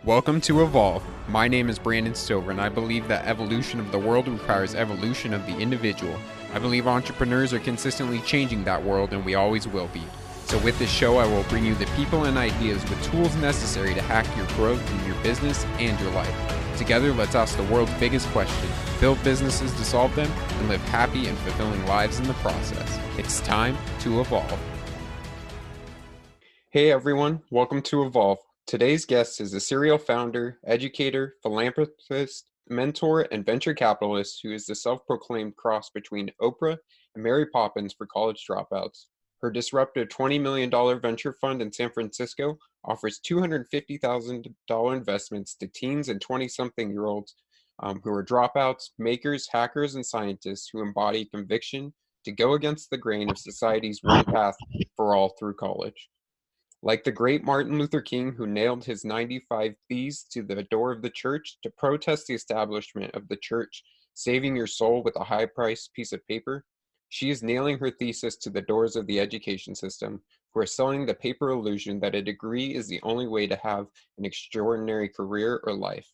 Welcome to Evolve. My name is Brandon Stover, and I believe that evolution of the world requires evolution of the individual. I believe entrepreneurs are consistently changing that world, and we always will be. So with this show, I will bring you the people and ideas with tools necessary to hack your growth in your business and your life. Together, let's ask the world's biggest question, build businesses to solve them, and live happy and fulfilling lives in the process. It's time to evolve. Hey everyone, welcome to Evolve. Today's guest is a serial founder, educator, philanthropist, mentor, and venture capitalist who is the self-proclaimed cross between Oprah and Mary Poppins for college dropouts. Her disruptive $20 million venture fund in San Francisco offers $250,000 investments to teens and 20-something-year-olds who are dropouts, makers, hackers, and scientists who embody conviction to go against the grain of society's one path for all through college. Like the great Martin Luther King, who nailed his 95 Theses to the door of the church to protest the establishment of the church, saving your soul with a high-priced piece of paper, she is nailing her thesis to the doors of the education system, who are selling the paper illusion that a degree is the only way to have an extraordinary career or life.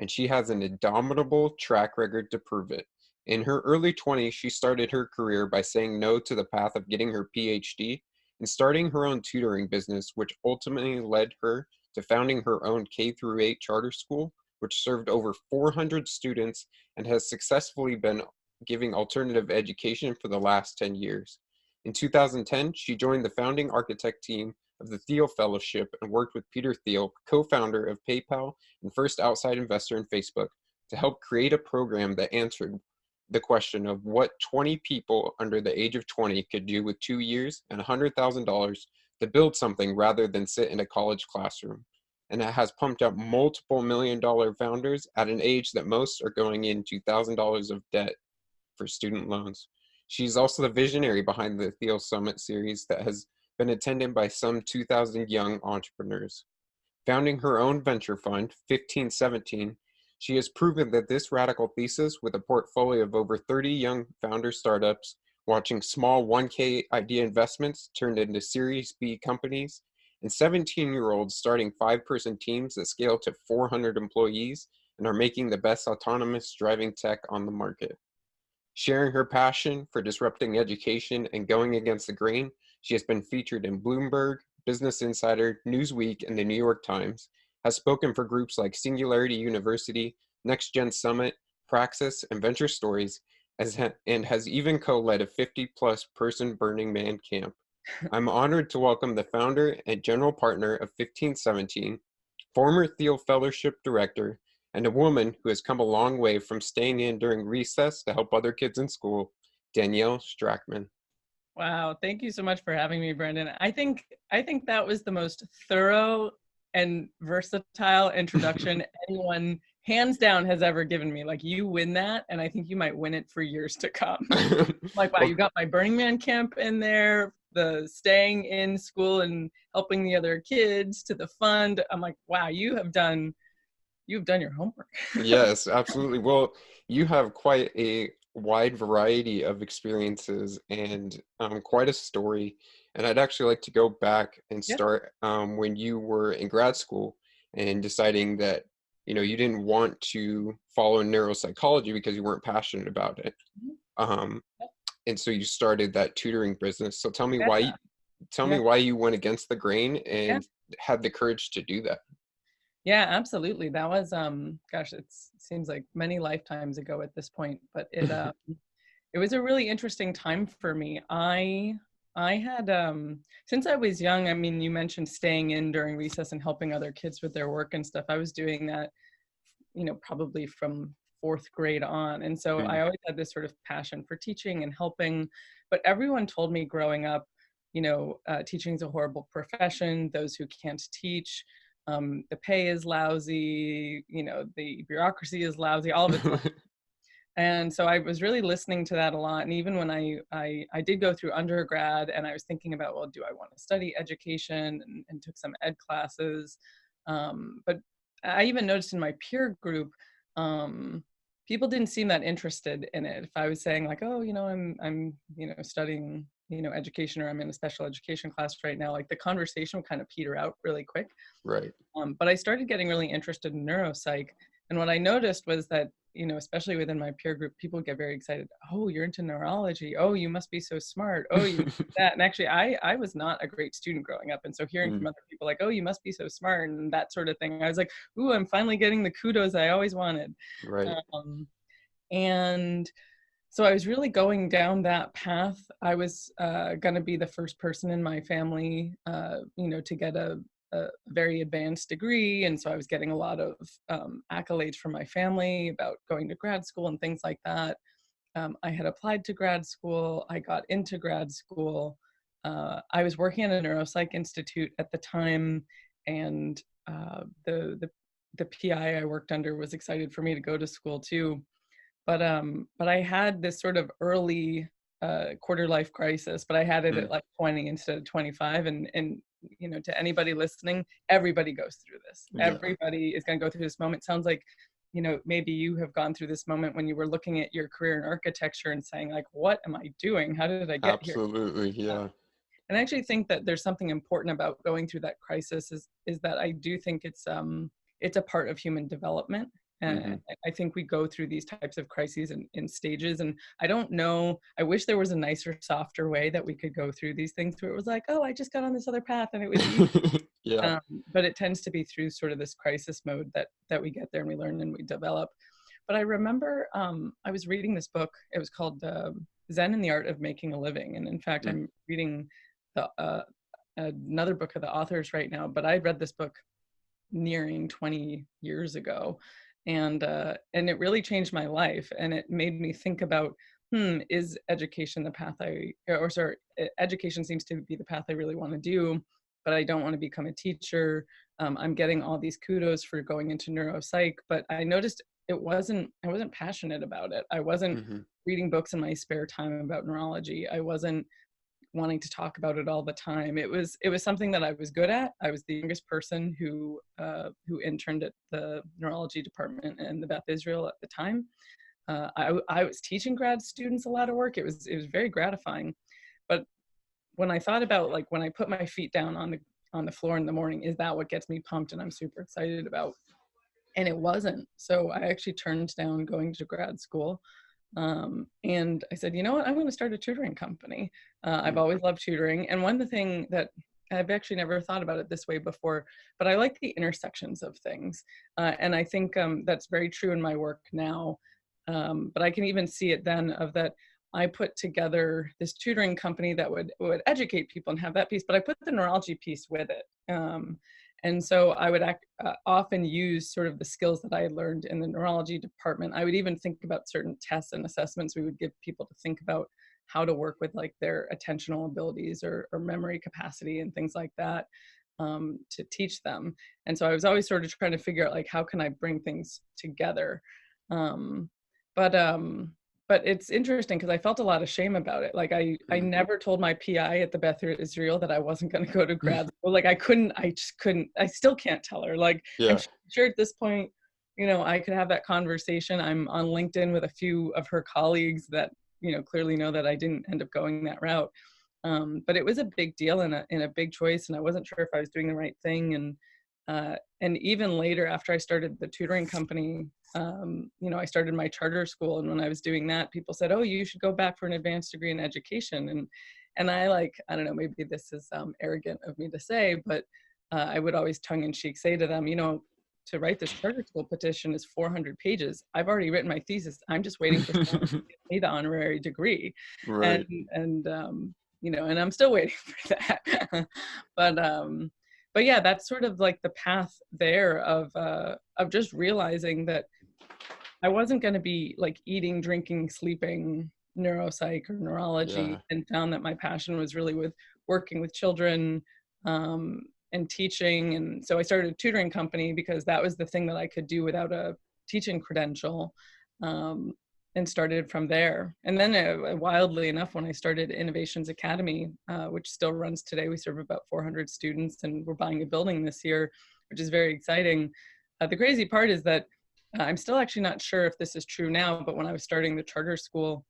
And she has an indomitable track record to prove it. In her early 20s, she started her career by saying no to the path of getting her PhD and starting her own tutoring business, which ultimately led her to founding her own K-8 charter school, which served over 400 students and has successfully been giving alternative education for the last 10 years. In 2010, she joined the founding architect team of the Theil Fellowship and worked with Peter Thiel, co-founder of PayPal and first outside investor in Facebook, to help create a program that answered the question of what 20 people under the age of 20 could do with 2 years and $100,000 to build something rather than sit in a college classroom. And it has pumped up multiple $1 million founders at an age that most are going into $1,000 of debt for student loans. She's also the visionary behind the Theil Summit series that has been attended by some 2,000 young entrepreneurs. Founding her own venture fund, 1517, she has proven that this radical thesis, with a portfolio of over 30 young founder startups, watching small 1K idea investments turned into Series B companies, and 17-year-olds starting 5-person teams that scale to 400 employees and are making the best autonomous driving tech on the market. Sharing her passion for disrupting education and going against the grain, she has been featured in Bloomberg, Business Insider, Newsweek, and the New York Times, has spoken for groups like Singularity University, Next Gen Summit, Praxis, and Venture Stories, and has even co-led a 50-plus person Burning Man camp. I'm honored to welcome the founder and general partner of 1517, former Theil Fellowship director, and a woman who has come a long way from staying in during recess to help other kids in school, Danielle Strachman. Wow, thank you so much for having me, Brandon. I think that was the most thorough and versatile introduction anyone hands down has ever given me. Like, you win that, and I think you might win it for years to come. Like, wow, you got my Burning Man camp in there, the staying in school and helping the other kids, to the fund. I'm like, wow, you've done your homework. Yes, absolutely. Well, you have quite a wide variety of experiences and quite a story. And I'd actually like to go back and Yeah. start when you were in grad school and deciding that, you didn't want to follow neuropsychology because you weren't passionate about it. Um, and so you started that tutoring business. So tell me Yeah. why you went against the grain Yeah. and had the courage to do that. Yeah, absolutely. That was gosh, it seems like many lifetimes ago at this point, but it was a really interesting time for me. I had since I was young, I mean, you mentioned staying in during recess and helping other kids with their work and stuff. I was doing that, probably from fourth grade on. And so I always had this sort of passion for teaching and helping, but everyone told me growing up, teaching is a horrible profession. Those who can't teach, the pay is lousy, the bureaucracy is lousy, all of it's lousy. And so I was really listening to that a lot. And even when I did go through undergrad and I was thinking about, well, do I want to study education, and took some ed classes. But I even noticed in my peer group, people didn't seem that interested in it. If I was saying like, oh, I'm studying education, or I'm in a special education class right now, like the conversation would kind of peter out really quick. Right. But I started getting really interested in neuropsych. And what I noticed was that, especially within my peer group, people get very excited. Oh, you're into neurology. Oh, you must be so smart. Oh, you must do that. And actually, I was not a great student growing up. And so hearing from other people like, oh, you must be so smart and that sort of thing, I was like, ooh, I'm finally getting the kudos I always wanted. Right. And so I was really going down that path. I was going to be the first person in my family, to get a very advanced degree. And so I was getting a lot of accolades from my family about going to grad school and things like that. I had applied to grad school. I got into grad school. I was working at a neuropsych institute at the time, and the PI I worked under was excited for me to go to school too. But I had this sort of early quarter life crisis, but I had it at like 20 instead of 25. And to anybody listening, everybody goes through this. Yeah. Everybody is going to go through this moment. Sounds like, maybe you have gone through this moment when you were looking at your career in architecture and saying like, what am I doing? How did I get here? Absolutely. Yeah. And I actually think that there's something important about going through that crisis is that I do think it's a part of human development. And I think we go through these types of crises in stages. And I don't know, I wish there was a nicer, softer way that we could go through these things where it was like, oh, I just got on this other path and it was easy. Yeah. But it tends to be through sort of this crisis mode that we get there and we learn and we develop. But I remember I was reading this book. It was called Zen and the Art of Making a Living. And in fact, I'm reading another book of the authors right now, but I read this book nearing 20 years ago. And it really changed my life. And it made me think about, is education the path education seems to be the path I really want to do, but I don't want to become a teacher. I'm getting all these kudos for going into neuropsych, but I noticed I wasn't passionate about it. I wasn't reading books in my spare time about neurology. I wasn't wanting to talk about it all the time. It was something that I was good at. I was the youngest person who interned at the neurology department in the Beth Israel at the time. I was teaching grad students a lot of work. It was very gratifying. But when I thought about like when I put my feet down on the floor in the morning, is that what gets me pumped and I'm super excited about? And it wasn't. So I actually turned down going to grad school. And I said, you know what, I'm going to start a tutoring company. I've always loved tutoring. And one of the things that I've actually never thought about it this way before, but I like the intersections of things. And I think that's very true in my work now. But I can even see it then of that I put together this tutoring company that would educate people and have that piece, but I put the neurology piece with it. And so I would often use sort of the skills that I had learned in the neurology department. I would even think about certain tests and assessments we would give people to think about how to work with like their attentional abilities or memory capacity and things like that to teach them. And so I was always sort of trying to figure out like, how can I bring things together? But it's interesting because I felt a lot of shame about it. Like I never told my PI at the Beth Israel that I wasn't going to go to grad school. Like I still can't tell her. Like I'm sure at this point, I could have that conversation. I'm on LinkedIn with a few of her colleagues that, clearly know that I didn't end up going that route. But it was a big deal and a big choice. And I wasn't sure if I was doing the right thing. And even later after I started the tutoring company, I started my charter school. And when I was doing that, people said, oh, you should go back for an advanced degree in education. And I don't know, maybe this is arrogant of me to say, but I would always tongue in cheek say to them, to write this charter school petition is 400 pages. I've already written my thesis. I'm just waiting for someone to give me the honorary degree. Right. And I'm still waiting for that. But yeah, that's sort of like the path there of just realizing that I wasn't going to be like eating, drinking, sleeping neuropsych or neurology, and found that my passion was really with working with children and teaching. And so I started a tutoring company because that was the thing that I could do without a teaching credential, and started from there. And then wildly enough, when I started Innovations Academy, which still runs today, we serve about 400 students and we're buying a building this year, which is very exciting. The crazy part is that I'm still actually not sure if this is true now, but when I was starting the charter school,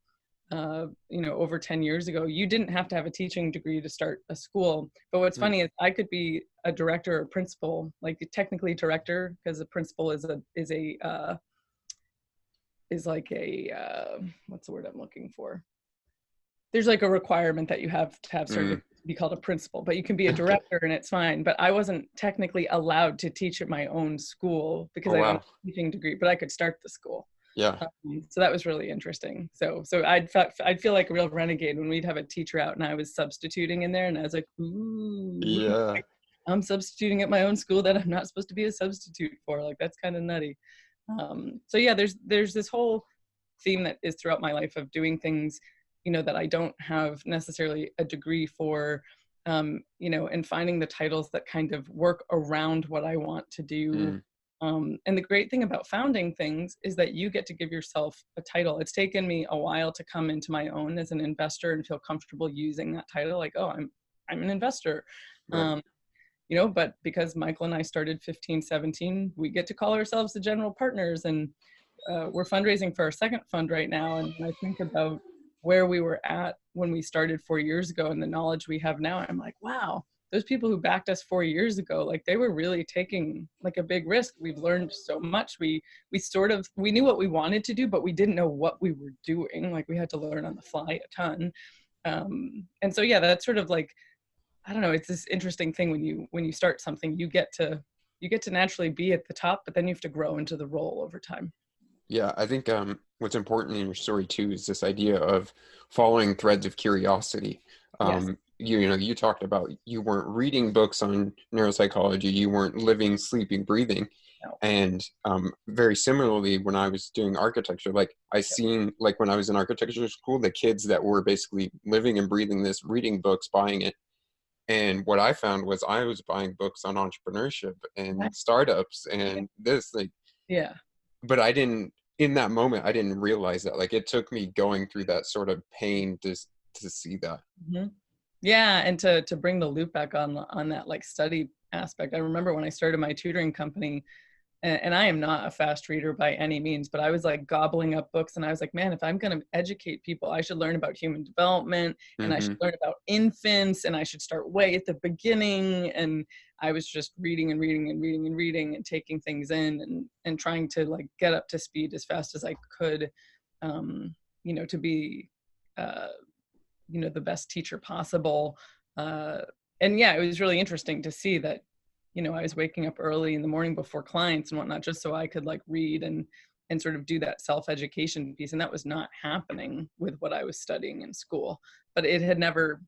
over 10 years ago, you didn't have to have a teaching degree to start a school. But what's Mm, funny is I could be a director or principal, like technically director, because a principal is like a what's the word I'm looking for? There's like a requirement that you have to have certificate mm. to be called a principal, but you can be a Okay. director and it's fine. But I wasn't technically allowed to teach at my own school because Oh, I don't have wow. a teaching degree, but I could start the school. Yeah. So that was really interesting. So I'd feel like a real renegade when we'd have a teacher out and I was substituting in there, and I was like, ooh, Yeah. I'm substituting at my own school that I'm not supposed to be a substitute for. Like that's kind of nutty. So yeah, there's this whole theme that is throughout my life of doing things, that I don't have necessarily a degree for, and finding the titles that kind of work around what I want to do. Mm, And the great thing about founding things is that you get to give yourself a title. It's taken me a while to come into my own as an investor and feel comfortable using that title. Like, oh, I'm an investor. right. Um, but because Michael and I started 15, 17, we get to call ourselves the general partners, and we're fundraising for our second fund right now. And when I think about where we were at when we started 4 years ago and the knowledge we have now, I'm like, wow, those people who backed us 4 years ago, like they were really taking like a big risk. We've learned so much. We knew what we wanted to do, but we didn't know what we were doing. Like we had to learn on the fly a ton. And so, yeah, that's sort of like, I don't know, it's this interesting thing when you start something, you get to naturally be at the top, but then you have to grow into the role over time. Yeah, I think what's important in your story too is this idea of following threads of curiosity. Yes. You talked about you weren't reading books on neuropsychology, you weren't living, sleeping, breathing. No. And very similarly, when I was doing architecture, like I Yep. seen like when I was in architecture school, the kids that were basically living and breathing this, reading books, buying it. And what I found was I was buying books on entrepreneurship and Right. startups Yeah. and this like, Yeah. but I didn't in that moment I didn't realize that. Like it took me going through that sort of pain to see that. Mhm. Yeah, and to bring the loop back on that like study aspect. I remember when I started my tutoring company, and I am not a fast reader by any means, but I was like gobbling up books and I was like, man, if I'm going to educate people, I should learn about human development and I Hmm. should learn about infants and I should start way at the beginning. And I was just reading and reading and reading and reading and taking things in and trying to like get up to speed as fast as I could, to be, uh, the best teacher possible. Uh, and yeah, it was really interesting to see that, I was waking up early in the morning before clients and whatnot, just so I could like read and sort of do that self-education piece. And that was not happening with what I was studying in school. But it never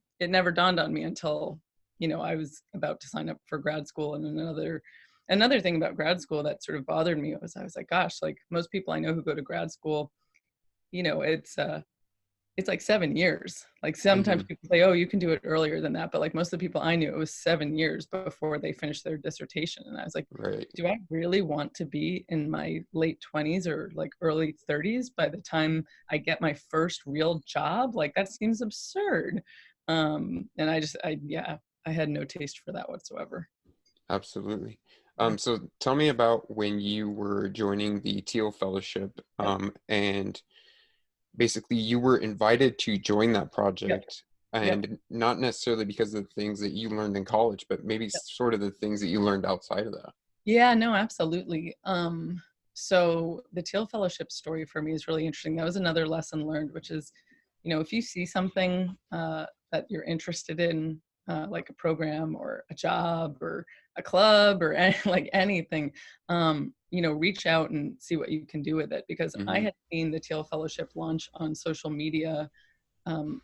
dawned on me until, I was about to sign up for grad school. And another thing about grad school that sort of bothered me was I was like, gosh, like most people I know who go to grad school, you know, it's uh it's like 7 years. Like sometimes Hmm. people say, oh, you can do it earlier than that. But like most of the people I knew, it was 7 years before they finished their dissertation. And I was like, Right. do I really want to be in my late 20s or like early 30s by the time I get my first real job? Like that seems absurd. And I had no taste for that whatsoever. Absolutely. Yeah. So tell me about when you were joining the Teal Fellowship, Yep. and basically you were invited to join that Yep. project, Yep. and not necessarily because of the things that you learned in college, but maybe Yep. sort of the things that you learned outside of that. Yeah, no, absolutely. So the Teal Fellowship story for me is really interesting. That was another lesson learned, which is, if you see something that you're interested in, like a program or a job or a club or like anything, reach out and see what you can do with it. Because I Hmm. had seen the Teal Fellowship launch on social media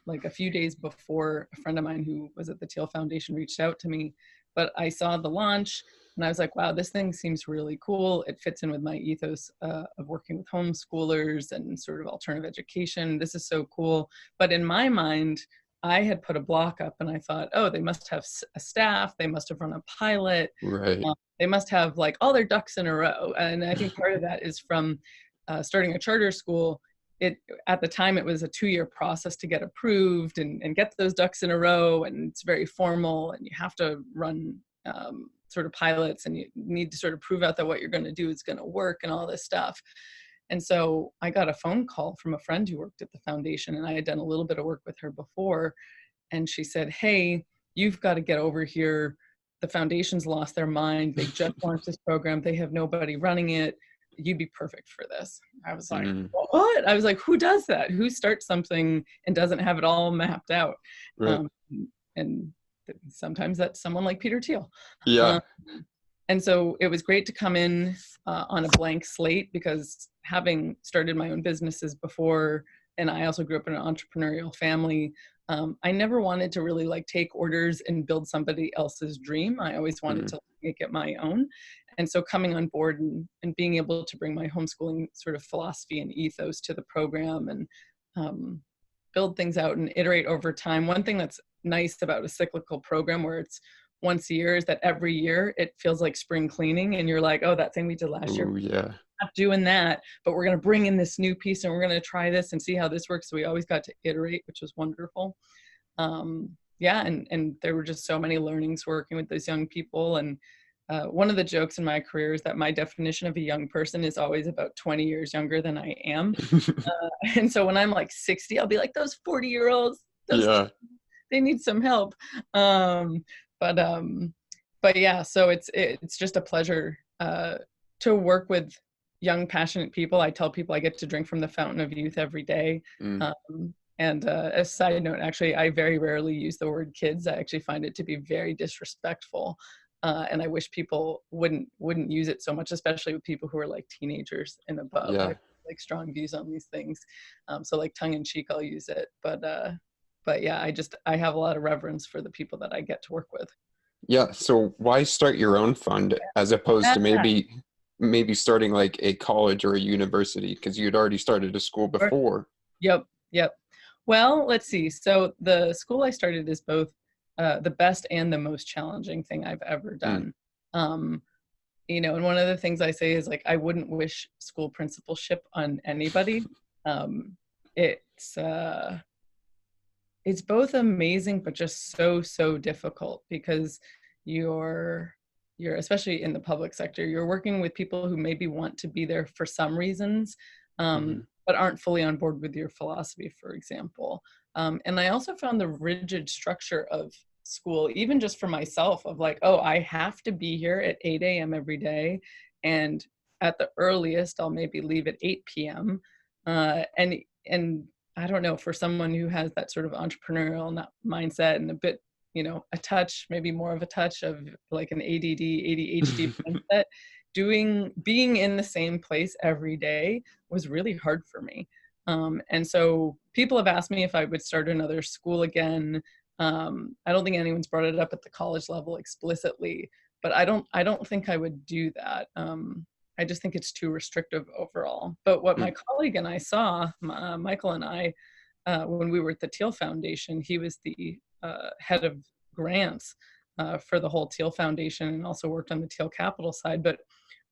like a few days before a friend of mine who was at the Teal Foundation reached out to me. But I saw the launch and I was like, wow, this thing seems really cool. It fits in with my ethos of working with homeschoolers and sort of alternative education. This is so cool. But in my mind, I had put a block up and I thought, oh, they must have a staff. They must have run a pilot. Right. They must have like all their ducks in a row. And I think part of that is from starting a charter school. It At the time it was a 2-year process to get approved and get those ducks in a row, and it's very formal and you have to run sort of pilots and you need to sort of prove out that what you're going to do is going to work and all this stuff. And so I got a phone call from a friend who worked at the foundation, and I had done a little bit of work with her before. And she said, "Hey, you've got to get over here. The foundation's lost their mind. They just launched this program. They have nobody running it. You'd be perfect for this." I was like, Mm, "What?" I was like, "Who does that? Who starts something and doesn't have it all mapped out?" right. Um, and sometimes that's someone like Peter Thiel. Yeah. Um, and so it was great to come in on a blank slate, because having started my own businesses before, and I also grew up in an entrepreneurial family, I never wanted to really like take orders and build somebody else's dream. I always wanted Mm, to make it my own. And so coming on board and being able to bring my homeschooling sort of philosophy and ethos to the program, and um, build things out and iterate over time. One thing that's nice about a cyclical program where it's once a year is that every year it feels like spring cleaning, and you're like, oh, that thing we did last year, oh, yeah. not doing that, but we're going to bring in this new piece and we're going to try this and see how this works. So we always got to iterate, which was wonderful. Yeah, and there were just so many learnings working with those young people. And one of the jokes in my career is that my definition of a young person is always about 20 years younger than I am. And so when I'm like 60, I'll be like, those 40-year-olds, those Yeah. they need some help. Um, but but yeah, so it's just a pleasure to work with young, passionate people. I tell people I get to drink from the fountain of youth every day. Mm, And as a side note, actually, I very rarely use the word kids. I actually find it to be very disrespectful. And I wish people wouldn't use it so much, especially with people who are like teenagers and above. I yeah. have like strong views on these things. So like tongue in cheek, I'll use it. But yeah, I have a lot of reverence for the people that I get to work with. Yeah. So why start your own fund as opposed Yeah. to maybe starting like a college or a university because you'd already started a school before? Yep. Yep. Well, let's see. So the school I started is both the best and the most challenging thing I've ever Mm, done. Um, and one of the things I say is like, I wouldn't wish school principalship on anybody. Um, it's uh, it's both amazing, but just so difficult, because you're you're especially in the public sector, you're working with people who maybe want to be there for some reasons, hmm but aren't fully on board with your philosophy, for example. And I also found the rigid structure of school, even just for myself, of like, oh, I have to be here at 8 a.m. every day, and at the earliest I'll maybe leave at 8 p.m. And I don't know, for someone who has that sort of entrepreneurial mindset and a bit, a touch, maybe more of a touch of like an ADD, ADHD mindset, being in the same place every day was really hard for me. And so people have asked me if I would start another school again. I don't think anyone's brought it up at the college level explicitly, but I don't think I would do that. I just think it's too restrictive overall. But what my mm, colleague and I saw, Michael and I, when we were at the Thiel Foundation, he was the head of grants for the whole Thiel Foundation, and also worked on the Thiel Capital side. But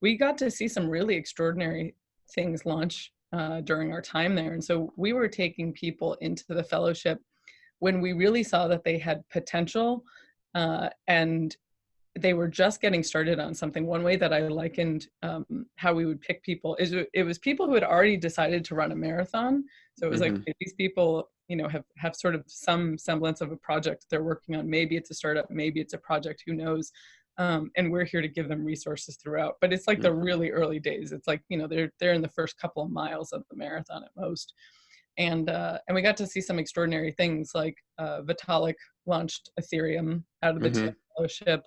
we got to see some really extraordinary things launch during our time there. And so we were taking people into the fellowship when we really saw that they had potential, and they were just getting started on something. One way that I likened how we would pick people is it was people who had already decided to run a marathon. So it was like, hmm okay, these people, have sort of some semblance of a project they're working on. Maybe it's a startup, maybe it's a project, who knows? And we're here to give them resources throughout. But it's like mm, the really early days. It's like, they're in the first couple of miles of the marathon at most. And we got to see some extraordinary things, like Vitalik launched Ethereum out of the hmm Thiel Fellowship.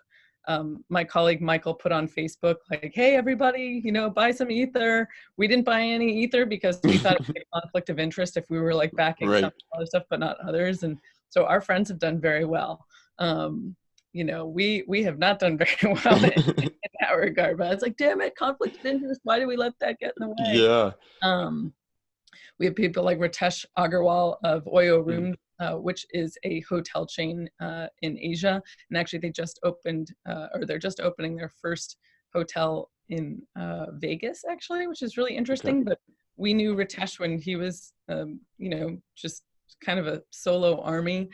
My colleague Michael put on Facebook, like, hey, everybody, buy some Ether. We didn't buy any Ether because we thought it was a conflict of interest if we were like backing some Right. other stuff, but not others. And so our friends have done very well. We have not done very well in that regard, but it's like, damn it, conflict of interest. Why do we let that get in the way? Yeah. Um, we have people like Ritesh Agarwal of Oyo Mm, Room, which is a hotel chain in Asia. And actually they just opened, or they're just opening their first hotel in Vegas, actually, which is really okay. interesting. But we knew Ritesh when he was, just kind of a solo army.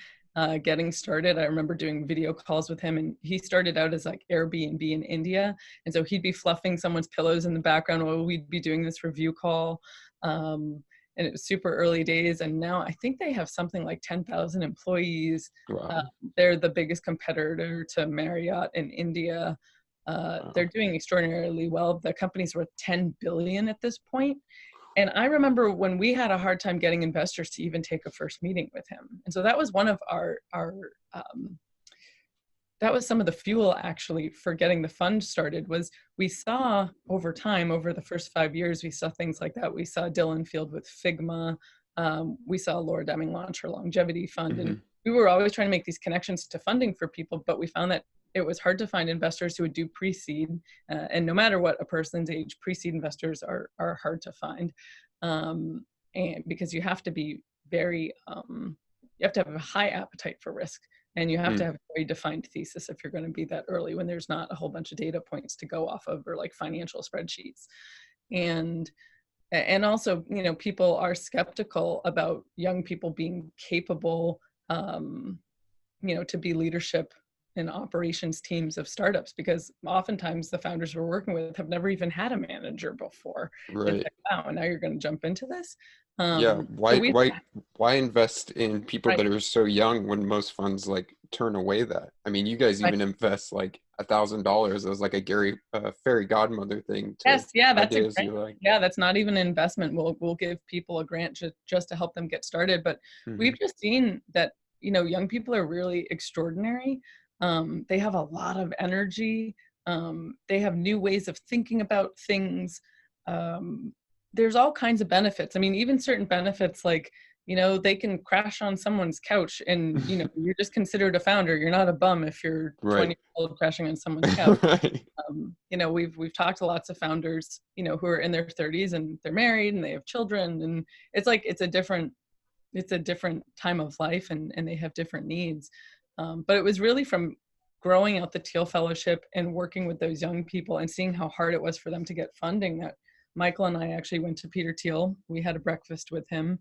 getting started. I remember doing video calls with him, and he started out as like Airbnb in India. And so he'd be fluffing someone's pillows in the background while we'd be doing this review call. And it was super early days. And now I think they have something like 10,000 employees. Uh, Wow. they're the biggest competitor to Marriott in India. They're Wow. doing extraordinarily well. The company's worth 10 billion at this point. And I remember when we had a hard time getting investors to even take a first meeting with him. And so that was one of our that was some of the fuel actually for getting the fund started. Was we saw over time, over the first 5 years, we saw things like that. We saw Dylan Field with Figma. We saw Laura Deming launch her longevity fund. And Hmm. we were always trying to make these connections to funding for people, but we found that it was hard to find investors who would do pre-seed. And no matter what a person's age, pre-seed investors are hard to find. And because you have to be very, you have to have a high appetite for risk. And you have to have a very defined thesis if you're going to be that early when there's not a whole bunch of data points to go off of, or like financial spreadsheets. And also, you know, people are skeptical about young people being capable, you know, to be leadership in operations teams of startups, because oftentimes the founders we're working with have never even had a manager before. It's Right. like, wow, and now you're going to jump into this. Yeah. So Why we, why invest in people right. that are so young when most funds like turn away that? I mean, you guys Right. even invest like $1,000 as like a fairy godmother thing to Yes, yeah, that's a ideas grant. you like. Yeah, that's not even an investment. We'll give people a grant just to help them get started. But Hmm. we've just seen that, you know, young people are really extraordinary. They have a lot of energy. They have new ways of thinking about things. Um, there's all kinds of benefits. I mean, even certain benefits like, you know, they can crash on someone's couch and, you know, you're just considered a founder. You're not a bum if you're Right. 20-year-old crashing on someone's couch. Right. You know, we've talked to lots of founders, you know, who are in their 30s and they're married and they have children, and it's like it's a different time of life, and they have different needs. But it was really from growing out the Theil Fellowship and working with those young people and seeing how hard it was for them to get funding that Michael and I actually went to Peter Thiel. We had a breakfast with him,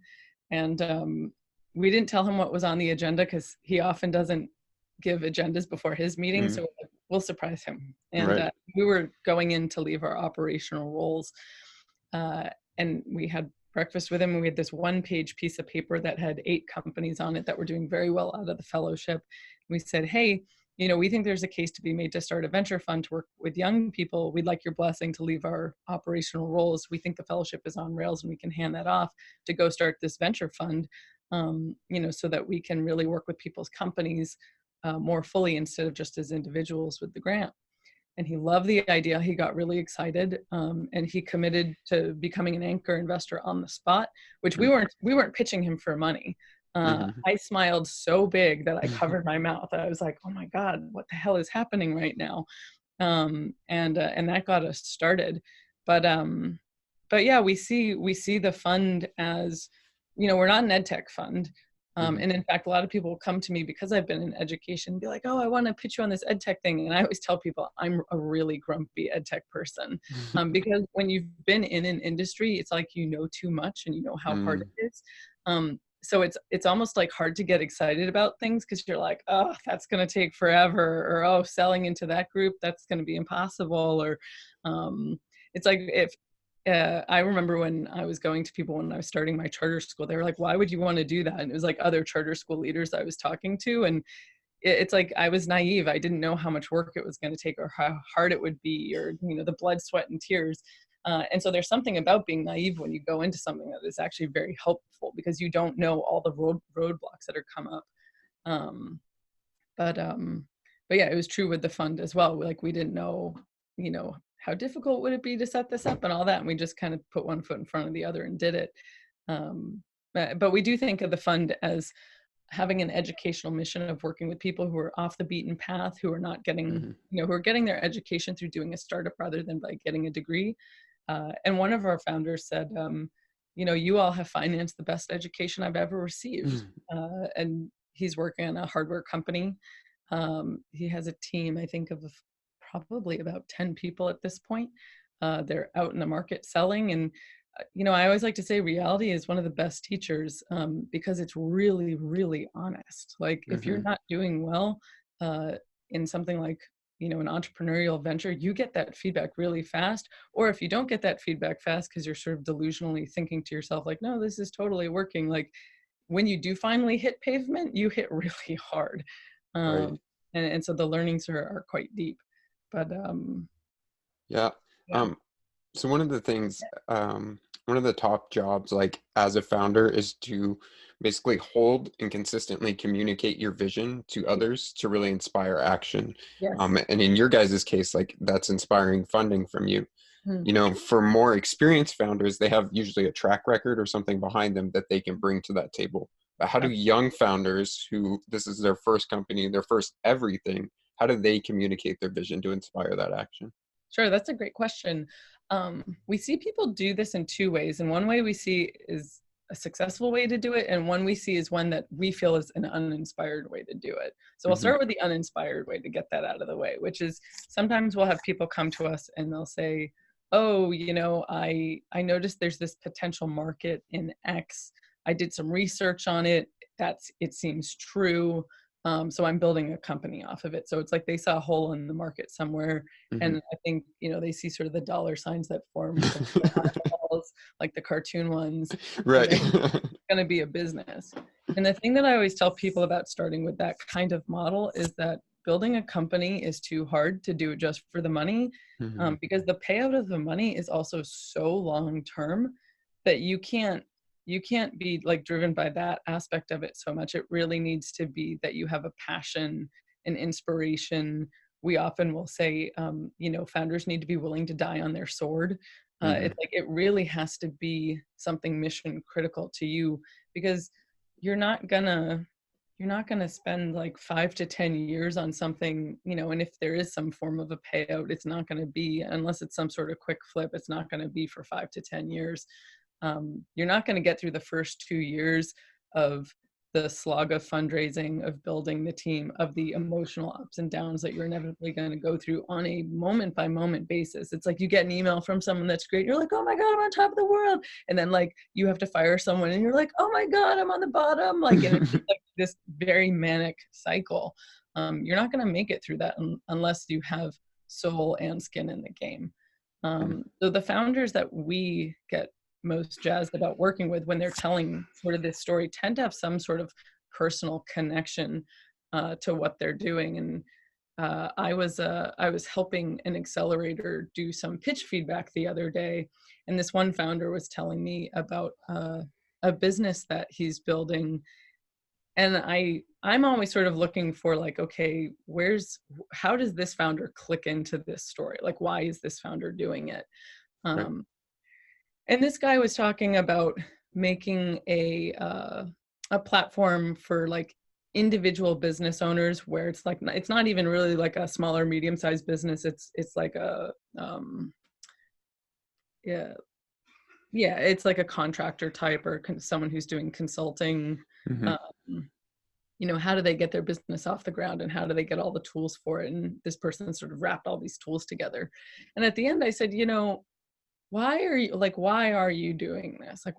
and we didn't tell him what was on the agenda because he often doesn't give agendas before his meetings. So Mm. we're like, we'll surprise him. And Right. we were going in to leave our operational roles. Uh, and we had breakfast with him, and we had this one-page piece of paper that had 8 companies on it that were doing very well out of the fellowship. We said, hey, you know, we think there's a case to be made to start a venture fund to work with young people. We'd like your blessing to leave our operational roles. We think the fellowship is on rails and we can hand that off to go start this venture fund, you know, so that we can really work with people's companies more fully instead of just as individuals with the grant. And he loved the idea. He got really excited, and he committed to becoming an anchor investor on the spot, which we weren't pitching him for money. Mm-hmm. I smiled so big that I covered my mouth. I was like, "Oh my God, what the hell is happening right now?" And that got us started. But but yeah, we see the fund as, you know, we're not an ed tech fund. Hmm. And in fact, a lot of people come to me because I've been in education and be like, oh, I want to pitch you on this ed tech thing. And I always tell people I'm a really grumpy ed tech person, because when you've been in an industry, it's like you know too much and you know how hard Mm. it is. So it's almost like hard to get excited about things because you're like, oh, that's going to take forever, or oh, selling into that group, that's going to be impossible, or it's like if I remember when I was going to people when I was starting my charter school, they were like, why would you want to do that? And it was like other charter school leaders I was talking to. And it's like I was naive. I didn't know how much work it was going to take or how hard it would be, or, you know, the blood, sweat, and tears. And so there's something about being naive when you go into something that is actually very helpful because you don't know all the roadblocks that are come up. Um, but yeah, it was true with the fund as well. Like we didn't know, you know, how difficult would it be to set this up and all that, and we just kind of put one foot in front of the other and did it. But we do think of the fund as having an educational mission of working with people who are off the beaten path, who are not getting, Hmm. you know, who are getting their education through doing a startup rather than by getting a degree. And one of our founders said, you know, you all have financed the best education I've ever received. And he's working on a hardware company. He has a team, I think, of probably about 10 people at this point. They're out in the market selling. And I always like to say reality is one of the best teachers, because it's really, really honest. Like if you're Hmm. not doing well uh, in something like, an entrepreneurial venture, you get that feedback really fast. Or if you don't get that feedback fast because you're sort of delusionally thinking to yourself, like, no, this is totally working. Like when you do finally hit pavement, you hit really hard. Right. Um, and so the learnings are quite deep. But Yeah. yeah. Um, so one of the things, one of the top jobs, like as a founder, is to basically hold and consistently communicate your vision to others to really inspire action. Yes. And in your guys' case, like that's inspiring funding from you. Hmm. For more experienced founders, they have usually a track record or something behind them that they can bring to that table. But how do young founders who this is their first company, their first everything, how do they communicate their vision to inspire that action? Sure, that's a great question. We see people do this in two ways, and one way we see is a successful way to do it, and one we see is one that we feel is an uninspired way to do it. So I'll Hmm. start with the uninspired way to get that out of the way, which is sometimes we'll have people come to us and they'll say, "Oh, I noticed there's this potential market in X. I did some research on it. It seems true. So I'm building a company off of it." So it's like they saw a hole in the market somewhere, Hmm. and I think, they see sort of the dollar signs that form from the eyeballs, like the cartoon ones, and Right. they're gonna be a business. And the thing that I always tell people about starting with that kind of model is that building a company is too hard to do it just for the money, Hmm. because the payout of the money is also so long term that you can't be like driven by that aspect of it so much. It really needs to be that you have a passion and inspiration. We often will say, founders need to be willing to die on their sword. Hmm. It's like it really has to be something mission critical to you, because you're not gonna you're not gonna spend like 5 to 10 years on something, and if there is some form of a payout, it's not gonna be, unless it's some sort of quick flip, it's not gonna be for 5 to 10 years. You're not going to get through the first 2 years of the slog of fundraising, of building the team, of the emotional ups and downs that you're inevitably going to go through on a moment by moment basis. It's like you get an email from someone that's great. You're like, oh my God, I'm on top of the world. And then like you have to fire someone and you're like, oh my God, I'm on the bottom. Like, and it's just like this very manic cycle. You're not going to make it through that unless you have soul and skin in the game. So the founders that we get most jazzed about working with when they're telling sort of this story tend to have some sort of personal connection to what they're doing. And I was helping an accelerator do some pitch feedback the other day, and this one founder was telling me about a business that he's building. And I'm always sort of looking for like, okay, how does this founder click into this story? Like, why is this founder doing it? Right. Um, and this guy was talking about making a platform for like individual business owners, where it's like it's not even really like a small or medium sized business. It's like a yeah, yeah, it's like a contractor type, or someone who's doing consulting. Hmm. um, how do they get their business off the ground, and how do they get all the tools for it? And this person sort of wrapped all these tools together. And at the end I said, why are you doing this? Like,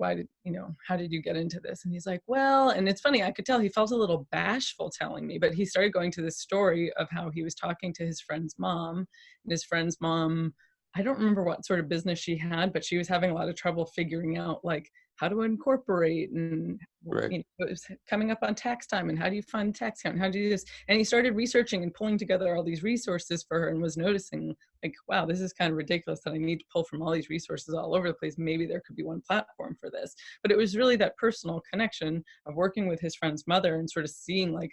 how did you get into this? And he's like, well, and it's funny, I could tell he felt a little bashful telling me, but he started going to this story of how he was talking to his friend's mom, and his friend's mom, I don't remember what sort of business she had, but she was having a lot of trouble figuring out like how to incorporate, and Right. it was coming up on tax time, and how do you fund tax count, and how do you do this? And he started researching and pulling together all these resources for her, and was noticing like, wow, this is kind of ridiculous that I need to pull from all these resources all over the place. Maybe there could be one platform for this. But it was really that personal connection of working with his friend's mother and sort of seeing like,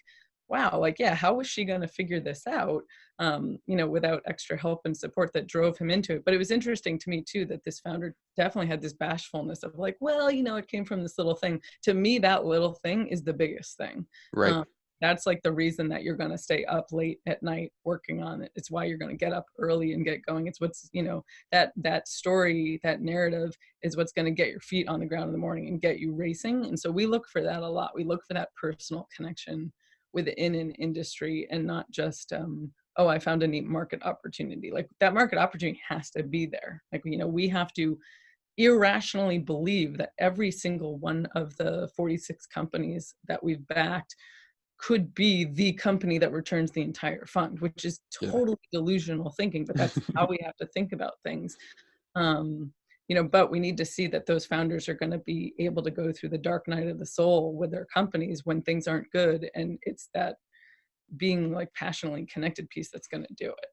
wow, like, yeah, how was she going to figure this out, without extra help and support, that drove him into it. But it was interesting to me too, that this founder definitely had this bashfulness of like, well, it came from this little thing. To me, that little thing is the biggest thing. Right. Um, that's like the reason that you're going to stay up late at night working on it. It's why you're going to get up early and get going. It's what's, that story, that narrative is what's going to get your feet on the ground in the morning and get you racing. And so we look for that a lot. We look for that personal connection within an industry, and not just, oh, I found a neat market opportunity. Like, that market opportunity has to be there. Like, we have to irrationally believe that every single one of the 46 companies that we've backed could be the company that returns the entire fund, which is Yeah. totally delusional thinking, but that's how we have to think about things. But we need to see that those founders are going to be able to go through the dark night of the soul with their companies when things aren't good. And it's that being like passionately connected piece that's going to do it.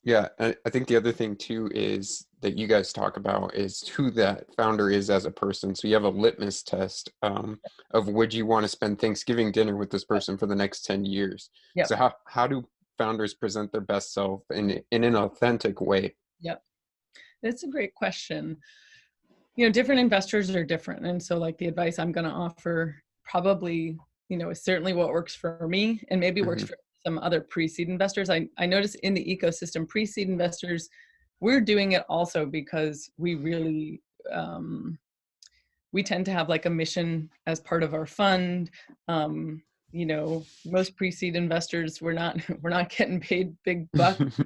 Yeah, I think the other thing too is that you guys talk about is who that founder is as a person. So you have a litmus test of would you want to spend Thanksgiving dinner with this person for the next 10 years? Yep. So how do founders present their best self in an authentic way? Yep. That's a great question. Different investors are different. And so like the advice I'm going to offer probably, is certainly what works for me and maybe works Hmm. for some other pre-seed investors. I notice in the ecosystem, pre-seed investors, we're doing it also because we really, we tend to have like a mission as part of our fund. Most pre-seed investors, we're not getting paid big bucks.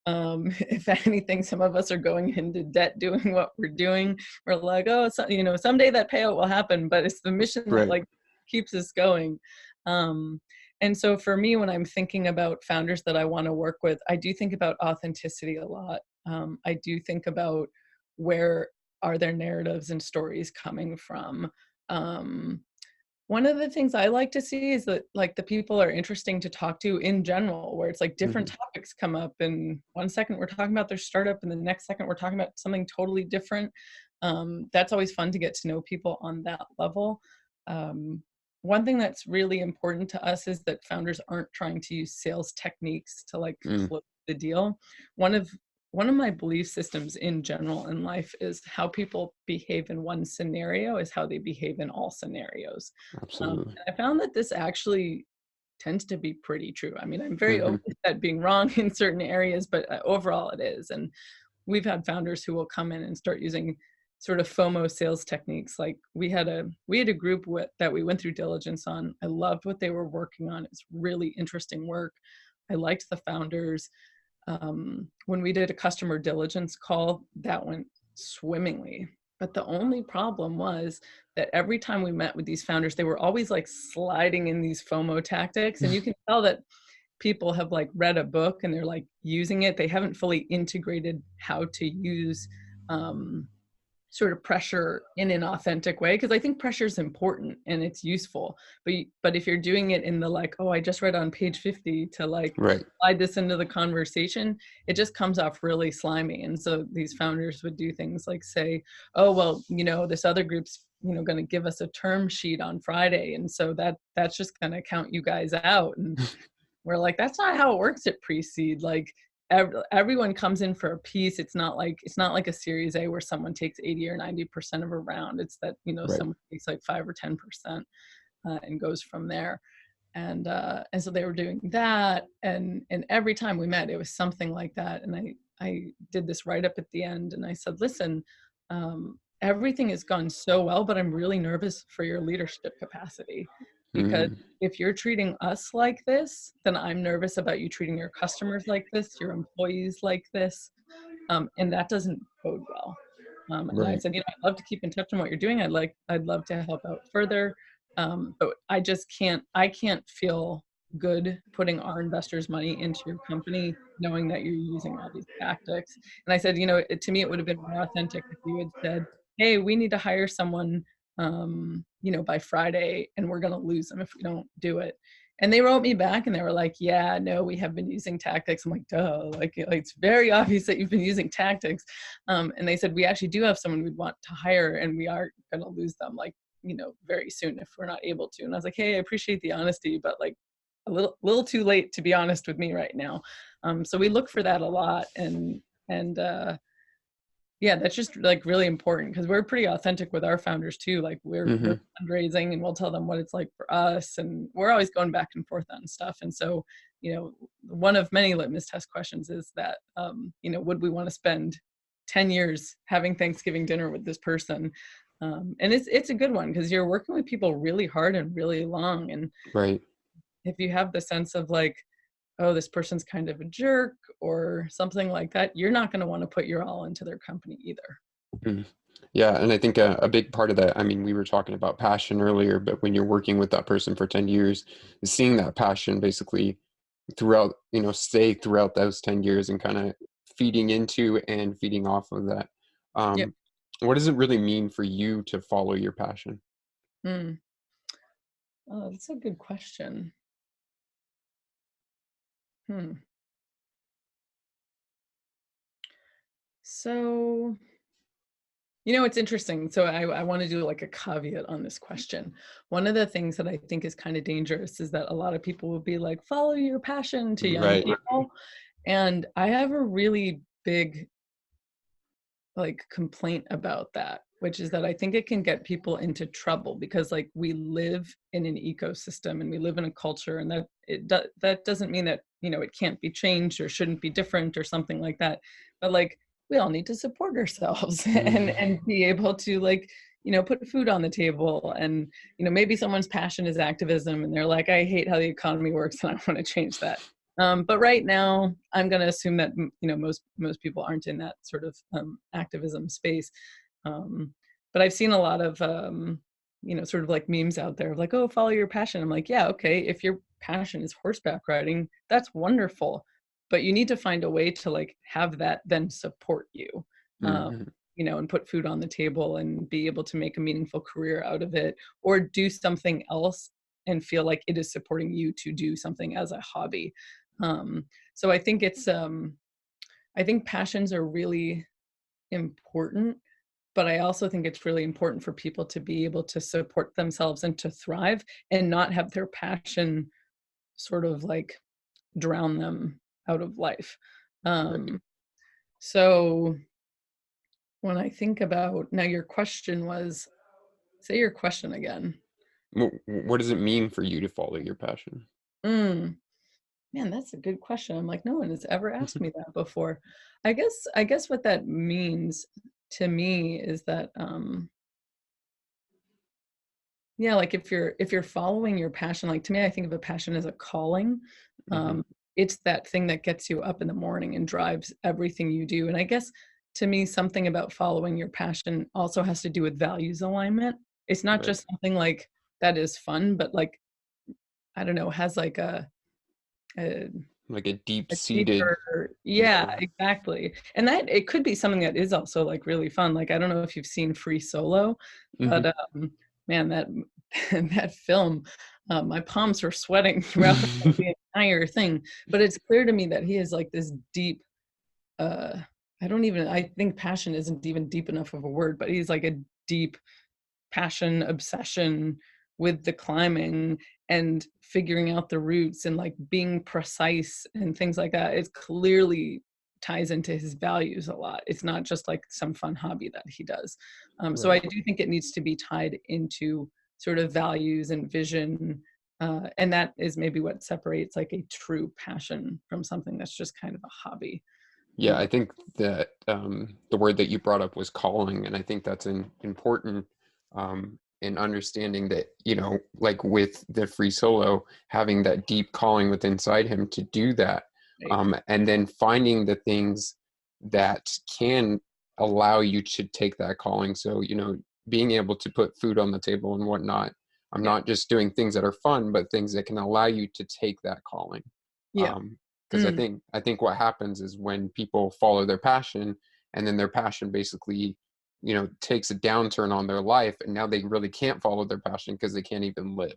If anything, some of us are going into debt doing what we're doing. We're like, oh, someday that payout will happen, but it's the mission that Right. like keeps us going. And so for me, when I'm thinking about founders that I want to work with, I do think about authenticity a lot. I do think about where are their narratives and stories coming from. Um, One of the things I like to see is that like the people are interesting to talk to in general, where it's like different Hmm. topics come up and one second we're talking about their startup and the next second we're talking about something totally different. That's always fun to get to know people on that level. Um, One thing that's really important to us is that founders aren't trying to use sales techniques to like Mm, close the deal. One of one of my belief systems in general in life is how people behave in one scenario is how they behave in all scenarios. absolutely. And I found that this actually tends to be pretty true. I mean, I'm very Hmm. open to that being wrong in certain areas, but overall it is. And we've had founders who will come in and start using sort of FOMO sales techniques. Like we had a group that we went through diligence on. I loved what they were working on. It's really interesting work. I liked the founders. When we did a customer diligence call, that went swimmingly. But the only problem was that every time we met with these founders, they were always like sliding in these FOMO tactics. And you can tell that people have like read a book and they're like using it. They haven't fully integrated how to use um, sort of pressure in an authentic way, because I think pressure is important and it's useful, but if you're doing it in the like, oh, I just read on page 50 to like Right. slide this into the conversation, it just comes off really slimy. And so these founders would do things like say, oh well, this other group's going to give us a term sheet on Friday, and so that's just going to count you guys out. And we're like, that's not how it works at pre-seed. Like everyone comes in for a piece. It's not like a Series A where someone takes 80 or 90% of a round. It's that Right. someone takes like 5 or 10% and goes from there. And so they were doing that, and every time we met, it was something like that. And I did this write up at the end, and I said, listen, everything has gone so well, but I'm really nervous for your leadership capacity, because Mm, if you're treating us like this, then I'm nervous about you treating your customers like this, your employees like this, and that doesn't bode well. And I right. said, I'd love to keep in touch on what you're doing. I'd love to help out further, but I can't feel good putting our investors' money into your company, knowing that you're using all these tactics. And I said, to me, it would have been more authentic if you had said, hey, we need to hire someone, by Friday, and we're going to lose them if we don't do it. And they wrote me back and they were like, yeah, no, we have been using tactics. I'm like, duh, like it's very obvious that you've been using tactics. And they said, we actually do have someone we'd want to hire, and we are going to lose them like, very soon if we're not able to. And I was like, hey, I appreciate the honesty, but like a little too late to be honest with me right now. So we look for that a lot. And yeah, that's just like really important, because we're pretty authentic with our founders too. Like we're Hmm. fundraising and we'll tell them what it's like for us, and we're always going back and forth on stuff. And so, one of many litmus test questions is that, would we want to spend 10 years having Thanksgiving dinner with this person? And it's a good one, because you're working with people really hard and really long. And Right. if you have the sense of like, oh, this person's kind of a jerk or something like that, you're not going to want to put your all into their company either. Mm. Yeah, and I think a big part of that, I mean, we were talking about passion earlier, but when you're working with that person for 10 years, is seeing that passion basically throughout, stay throughout those 10 years and kind of feeding into and feeding off of that. Yep. Um, what does it really mean for you to follow your passion? Mm. Oh, that's a good question. Hmm. So, it's interesting. So I want to do like a caveat on this question. One of the things that I think is kind of dangerous is that a lot of people will be like, follow your passion to young Right. people. And I have a really big like complaint about that, which is that I think it can get people into trouble because like we live in an ecosystem and we live in a culture, and that doesn't mean that it can't be changed or shouldn't be different or something like that. But like we all need to support ourselves and be able to like put food on the table. And maybe someone's passion is activism and they're like, I hate how the economy works and I want to change that. But right now, I'm going to assume that most people aren't in that sort of activism space. Um, but I've seen a lot of sort of like memes out there of like, oh, follow your passion. I'm like, yeah, okay. If your passion is horseback riding, that's wonderful. But you need to find a way to like have that then support you, um, Mhm. and put food on the table and be able to make a meaningful career out of it, or do something else and feel like it is supporting you to do something as a hobby. So I think passions are really important, but I also think it's really important for people to be able to support themselves and to thrive and not have their passion sort of like drown them out of life. Right. Um, so when I think about now, your question was, say your question again. What does it mean for you to follow your passion? Mm, man, that's a good question. I'm like, no one has ever asked me that before. I guess what that means to me is that yeah, like if you're following your passion, like to me, I think of a passion as a calling. Hmm. Um, it's that thing that gets you up in the morning and drives everything you do. And I guess to me, something about following your passion also has to do with values alignment. It's not Right. just something like that is fun, but like I don't know, has like a Like a a deep-seated, deeper, you yeah, know. exactly. And that it could be something that is also, like, really fun. Like, I don't know if you've seen Free Solo, but, Hmm. man, that that film, my palms were sweating throughout the entire thing. But it's clear to me that he is, like, this deep, uh I think passion isn't even deep enough of a word, but he's, like, a deep passion, obsession with the climbing and figuring out the routes and like being precise and things like that. It clearly ties into his values a lot. It's not just like some fun hobby that he does. So I Right. do think it needs to be tied into sort of values and vision. And that is maybe what separates like a true passion from something that's just kind of a hobby. Yeah, I think that the word that you brought up was calling, and I think that's important in understanding that, like with the free solo, having that deep calling within inside him to do that, Right. and then finding the things that can allow you to take that calling. So, being able to put food on the table and whatnot. I'm Yeah. not just doing things that are fun, but things that can allow you to take that calling. Yeah. Um, because Mm. I think what happens is when people follow their passion and then their passion basically, takes a downturn on their life, and now they really can't follow their passion because they can't even live.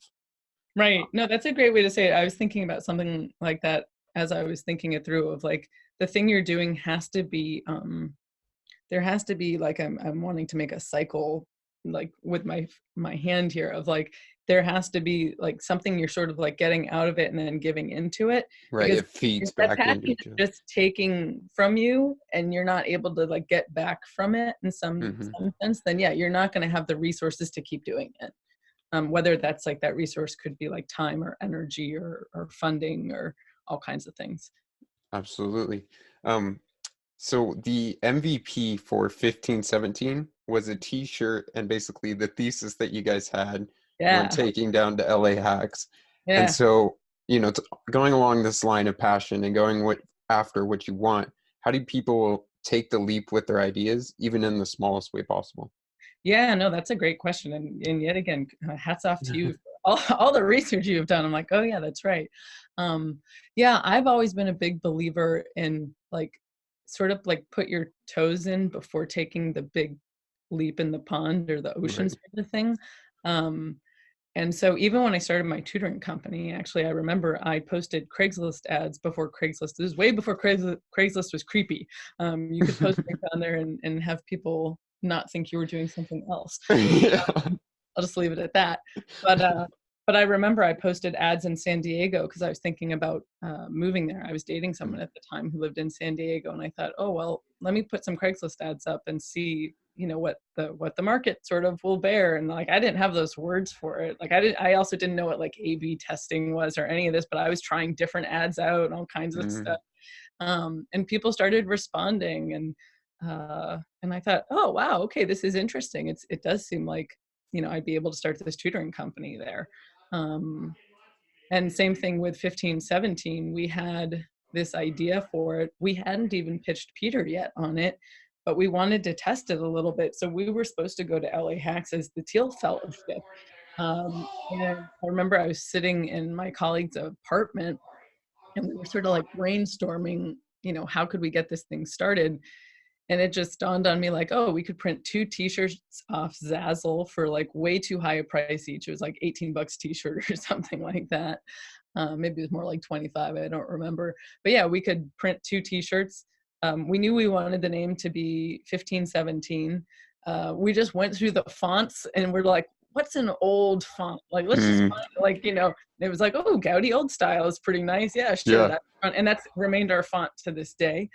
Right. No, that's a great way to say it. I was thinking about something like that as I was thinking it through of like the thing you're doing has to be there has to be like I'm wanting to make a cycle like with my hand here of like there has to be like something you're sort of like getting out of it and then giving into it, Right, because it if feeds that back passion into is each other. just taking from you and you're not able to like get back from it in Hmm. some sense, then yeah, you're not going to have the resources to keep doing it. Whether that's like that resource could be like time or energy or funding or all kinds of things. Absolutely. um, so the MVP for 1517 was a t-shirt and basically the thesis that you guys had when Yeah, taking down to LA hacks. And yeah. so, going along this line of passion and going after what you want, how do people take the leap with their ideas, even in the smallest way possible? Yeah, no, that's a great question. And yet again, hats off to you for all the research you've done. I'm like, oh yeah, that's right. Um, yeah, I've always been a big believer in like sort of like put your toes in before taking the big leap in the pond or the ocean Right. sort of thing. Um, and so even when I started my tutoring company, actually, I remember I posted Craigslist ads before Craigslist. This is way before Craigslist was creepy. You could post things on there and have people not think you were doing something else. Yeah. I'll just leave it at that. But but I remember I posted ads in San Diego because I was thinking about moving there. I was dating someone at the time who lived in San Diego, and I thought, oh well, let me put some Craigslist ads up and see, you know, what the market sort of will bear. And like I didn't have those words for it. Like I also didn't know what like A/B testing was or any of this, but I was trying different ads out and all kinds of Mm, stuff. And people started responding, and I thought, oh wow, okay, this is interesting. It does seem like, you know, I'd be able to start this tutoring company there. Um, and same thing with 1517. We had this idea for it. We hadn't even pitched Peter yet on it, but we wanted to test it a little bit. So we were supposed to go to LA Hacks as the Thiel Fellowship. And I remember I was sitting in my colleague's apartment and we were sort of like brainstorming, you know, how could we get this thing started? And it just dawned on me like, oh, we could print 2 t-shirts off Zazzle for like way too high a price each. It was like 18 bucks t-shirt or something like that. Maybe it was more like 25, I don't remember. But yeah, we could print 2 t-shirts. We knew we wanted the name to be 1517. We just went through the fonts and we're like, what's an old font? Like, let's just mm, find, like, you know, it was like, oh, Gaudi old style is pretty nice. Yeah, sure. yeah. That's fun. And that's remained our font to this day.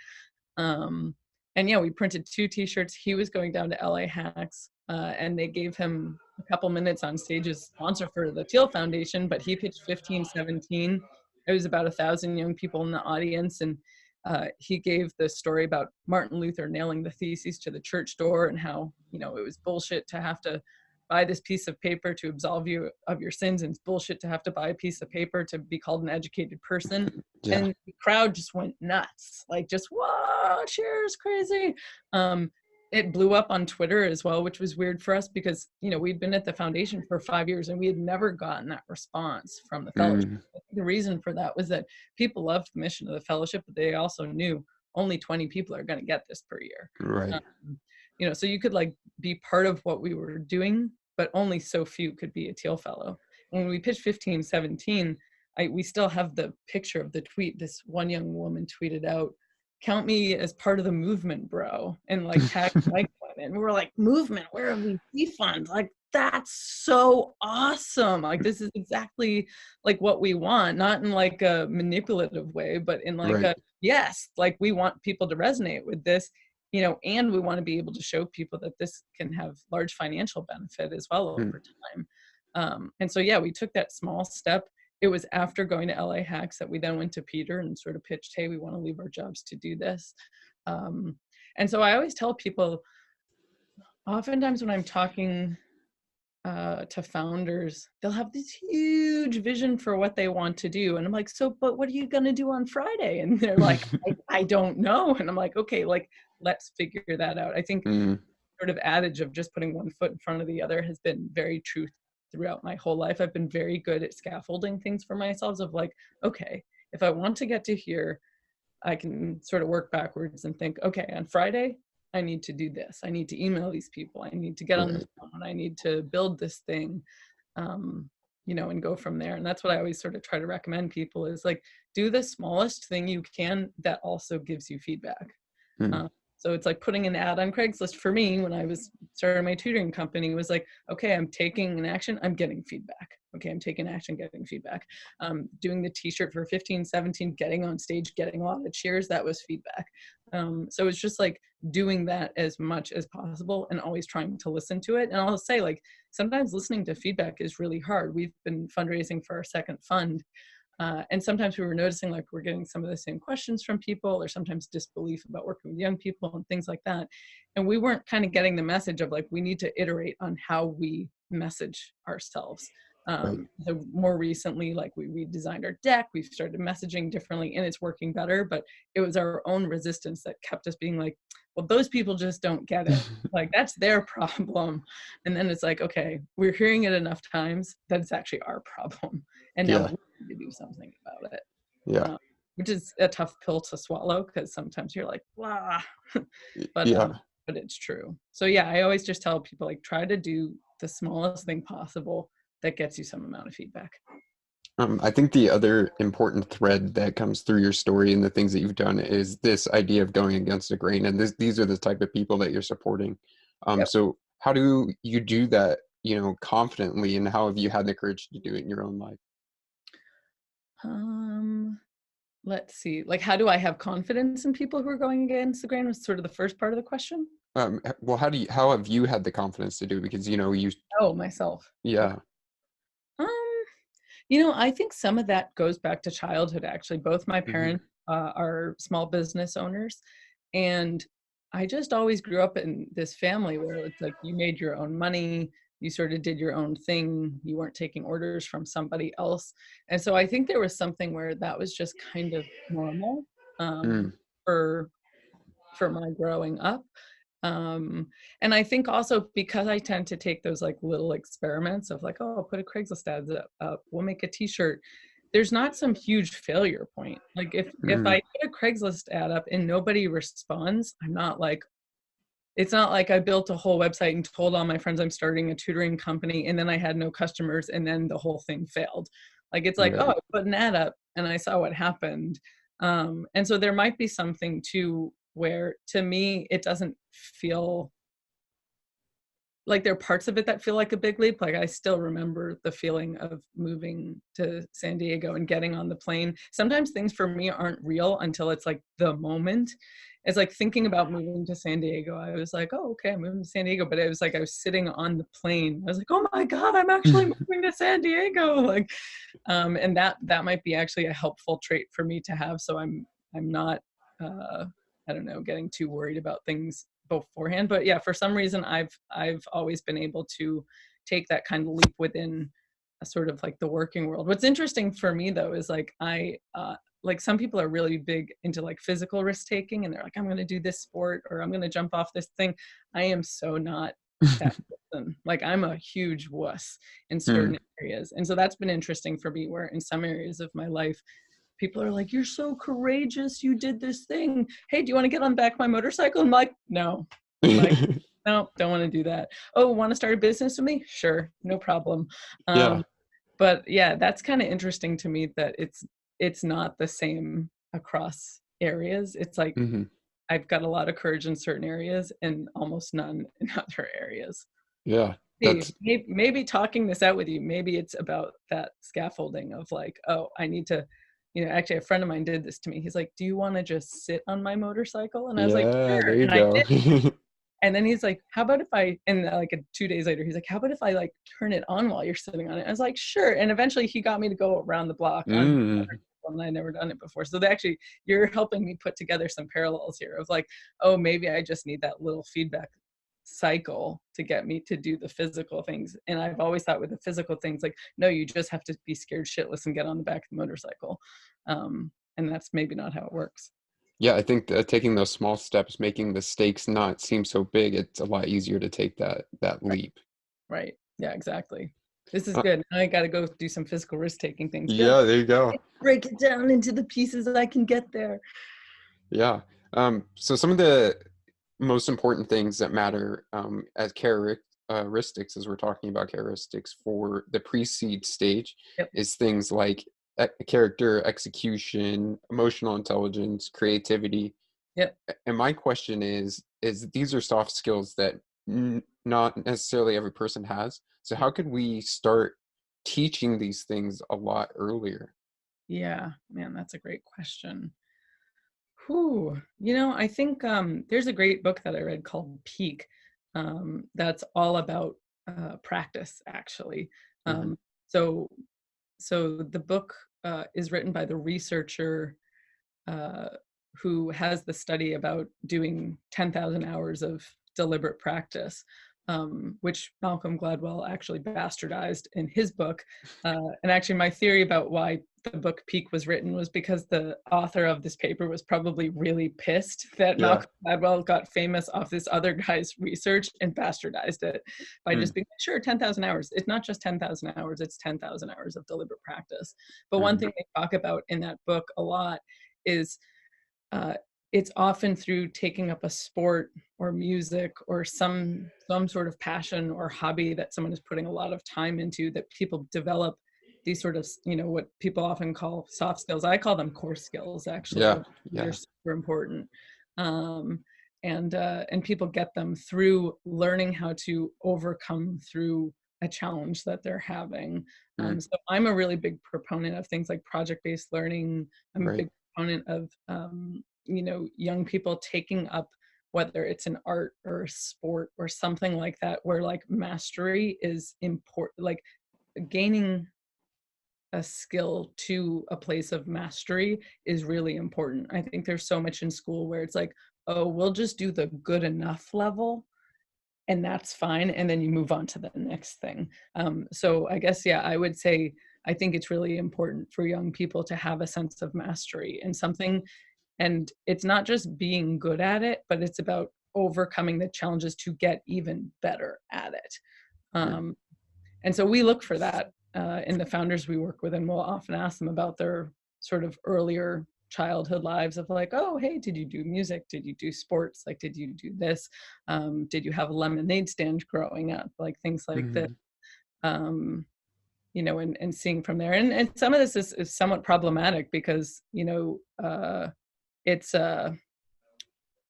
Um, and yeah, we printed 2 t-shirts. He was going down to LA Hacks, and they gave him a couple minutes on stage as sponsor for the Thiel Foundation, but he pitched 1517. It was about 1,000 young people in the audience, and he gave the story about Martin Luther nailing the thesis to the church door and how, you know, it was bullshit to have to buy this piece of paper to absolve you of your sins, and it's bullshit to have to buy a piece of paper to be called an educated person. Yeah. And the crowd just went nuts, like just whoa, cheers, crazy. It blew up on Twitter as well, which was weird for us because, you know, we'd been at the foundation for 5 years and we had never gotten that response from the fellowship. Mm, The reason for that was that people loved the mission of the fellowship, but they also knew only 20 people are going to get this per year. right. Um, you know, so you could like be part of what we were doing, but only so few could be a Thiel fellow. When we pitched 1517, we still have the picture of the tweet. This one young woman tweeted out, "Count me as part of the movement, bro," and like tag Mike on it. And we're like, "Movement? Where are we funds? Like that's so awesome! Like this is exactly like what we want, not in like a manipulative way, but in like Right. a yes, like we want people to resonate with this." You know, and we want to be able to show people that this can have large financial benefit as well Mm, over time. And so, yeah, we took that small step. It was after going to LA Hacks that we then went to Peter and sort of pitched, hey, we want to leave our jobs to do this. Um, and so I always tell people, oftentimes when I'm talking to founders, they'll have this huge vision for what they want to do. And I'm like, so, but what are you going to do on Friday? And they're like, I don't know. And I'm like, okay, like, let's figure that out. I think mm, sort of adage of just putting one foot in front of the other has been very true throughout my whole life. I've been very good at scaffolding things for myself of like, okay, if I want to get to here, I can sort of work backwards and think, okay, on Friday, I need to do this. I need to email these people. I need to get on the right. phone. I need to build this thing, you know, and go from there. And that's what I always sort of try to recommend people is like, do the smallest thing you can that also gives you feedback. Mm, Um, so it's like putting an ad on Craigslist for me when I was starting my tutoring company was like, okay, I'm taking an action, I'm getting feedback. Okay, I'm taking action, getting feedback. Doing the t-shirt for 1517, getting on stage, getting a lot of cheers, that was feedback. So it's just like doing that as much as possible and always trying to listen to it. And I'll say like, sometimes listening to feedback is really hard. We've been fundraising for our second fund. And sometimes we were noticing like we're getting some of the same questions from people or sometimes disbelief about working with young people and things like that. And we weren't kind of getting the message of like, we need to iterate on how we message ourselves. Right. So more recently, like we redesigned our deck, we've started messaging differently and it's working better, but it was our own resistance that kept us being like, well, those people just don't get it. Like that's their problem. And then it's like, okay, we're hearing it enough times that it's actually our problem. And now Yeah. we need to do something about it. Yeah. Um, which is a tough pill to swallow because sometimes you're like, blah. but Yeah. but it's true. So yeah, I always just tell people like try to do the smallest thing possible that gets you some amount of feedback. I think the other important thread that comes through your story and the things that you've done is this idea of going against the grain, and these are the type of people that you're supporting. Yep. So how do you do that, confidently, and how have you had the courage to do it in your own life? Um, let's see. Like, how do I have confidence in people who are going against the grain was sort of the first part of the question. Well, how have you had the confidence to do it? Because you, Oh, myself. Okay. yeah. Um, I think some of that goes back to childhood, actually. Both my Hmm. parents are small business owners. And I just always grew up in this family where it's like you made your own money, you sort of did your own thing, you weren't taking orders from somebody else. And so I think there was something where that was just kind of normal Mm, for my growing up. Um, and I think also because I tend to take those like little experiments of like, oh, I'll put a Craigslist ad up, we'll make a t-shirt. There's not some huge failure point. Like if mm, I put a Craigslist ad up and nobody responds, I'm not like, it's not like I built a whole website and told all my friends I'm starting a tutoring company and then I had no customers and then the whole thing failed. Like it's like, oh, right. I put an ad up and I saw what happened. And so there might be something too where to me it doesn't feel like there are parts of it that feel like a big leap. Like I still remember the feeling of moving to San Diego and getting on the plane. Sometimes things for me aren't real until it's like the moment. It's like thinking about moving to San Diego. I was like, oh, okay, I'm moving to San Diego. But it was like I was sitting on the plane. I was like, oh my God, I'm actually moving to San Diego. Like, and that might be actually a helpful trait for me to have. So I'm not uh I don't know, getting too worried about things beforehand. But yeah, for some reason I've always been able to take that kind of leap within a sort of like the working world. What's interesting for me though is like I like some people are really big into like physical risk taking and they're like, I'm gonna do this sport or I'm gonna jump off this thing. I am so not that person. Like I'm a huge wuss in Mm, certain areas. And so that's been interesting for me where in some areas of my life people are like, you're so courageous, you did this thing, hey, do you want to get on the back of my motorcycle? I'm like, no. Like, no, don't want to do that. Oh, want to start a business with me? Sure, no problem. yeah. But yeah, that's kind of interesting to me that it's not the same across areas. It's like Hmm. I've got a lot of courage in certain areas and almost none in other areas. Yeah. See, That's maybe talking this out with you, maybe it's about that scaffolding of like, oh, I need to, actually a friend of mine did this to me. He's like, do you want to just sit on my motorcycle? And I was like, Yeah, sure. there you And I go. did. And then he's like, how about if I, and like 2 days later, he's like, how about if I like turn it on while you're sitting on it? I was like, sure. And eventually he got me to go around the block on Mm, and I'd never done it before. So they actually, you're helping me put together some parallels here of like, oh, maybe I just need that little feedback cycle to get me to do the physical things. And I've always thought with the physical things, like, no, you just have to be scared shitless and get on the back of the motorcycle. And that's maybe not how it works. yeah, I think that taking those small steps, making the stakes not seem so big, it's a lot easier to take that Right. leap. Right. Yeah, exactly. This is Uh, good. Now I got to go do some physical risk taking things. Good. yeah, there you go. Break it down into the pieces that I can get there. Yeah. So some of the most important things that matter as characteristics, as we're talking about characteristics for the pre-seed stage, Yep. is things like character, execution, emotional intelligence, creativity. Yep. And my question is these are soft skills that not necessarily every person has. So how could we start teaching these things a lot earlier? Yeah, man, that's a great question. Whew. I think there's a great book that I read called Peak that's all about practice, actually. Hmm. Um, so, so the book is written by the researcher uh, who has the study about doing 10,000 hours of deliberate practice. which Malcolm Gladwell actually bastardized in his book. And actually, my theory about why the book Peak was written was because the author of this paper was probably really pissed that Yeah. Malcolm Gladwell got famous off this other guy's research and bastardized it by Mm, just being like, sure, 10,000 hours. It's not just 10,000 hours, it's 10,000 hours of deliberate practice. But one mhm. thing they talk about in that book a lot is uh, it's often through taking up a sport or music or some sort of passion or hobby that someone is putting a lot of time into that people develop these sort of, you know, what people often call soft skills. I call them core skills, actually. Yeah. Of they're Yeah. super important. um, and people get them through learning how to overcome through a challenge that they're having. Mm, So I'm a really big proponent of things like project-based learning. I'm a right. big proponent of you know, young people taking up whether it's an art or a sport or something like that, where like mastery is important, like gaining a skill to a place of mastery is really important. I think there's so much in school where it's like, oh, we'll just do the good enough level and that's fine, and then you move on to the next thing. So I guess, yeah, I would say I think it's really important for young people to have a sense of mastery in something. And it's not just being good at it, but it's about overcoming the challenges to get even better at it. Mm, um, and so we look for that in the founders we work with, and we'll often ask them about their sort of earlier childhood lives of like, oh, hey, did you do music? Did you do sports? Like, did you do this? Did you have a lemonade stand growing up? Like things like this. mhm. Um, you know, and seeing from there. And some of this is somewhat problematic because, you know, it's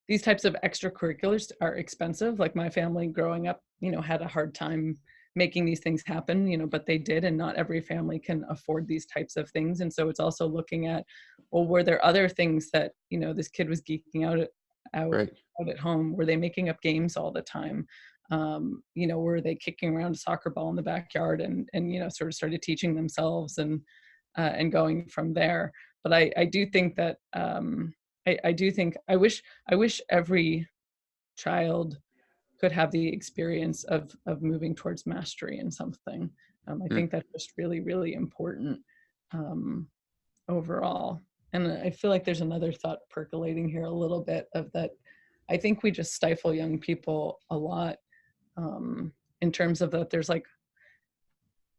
these types of extracurriculars are expensive. Like my family growing up, you know, had a hard time making these things happen, you know, but they did, and not every family can afford these types of things. And so it's also looking at, well, were there other things that, you know, this kid was geeking out Right. out at home? Were they making up games all the time? You know, were they kicking around a soccer ball in the backyard and you know, sort of started teaching themselves and going from there. But I do think that I do think I wish every child could have the experience of moving towards mastery in something. I Mm, think that's just really, really important um, overall. And I feel like there's another thought percolating here a little bit of that. I think we just stifle young people a lot in terms of that. There's like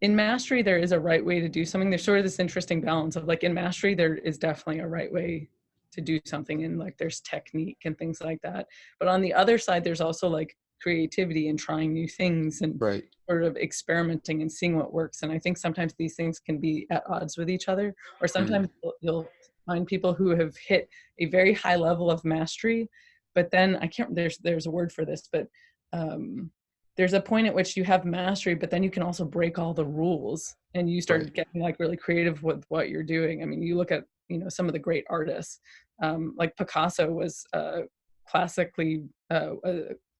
in mastery, there is a right way to do something. There's sort of this interesting balance of like in mastery, there is definitely a right way to do something, and like there's technique and things like that. But on the other side, there's also like creativity and trying new things and right. sort of experimenting and seeing what works. And I think sometimes these things can be at odds with each other, or Mm, sometimes you'll find people who have hit a very high level of mastery, but then I can't, there's a word for this, but um, there's a point at which you have mastery, but then you can also break all the rules and you right. start getting like really creative with what you're doing. I mean, you look at, you know, some of the great artists, like Picasso was classically,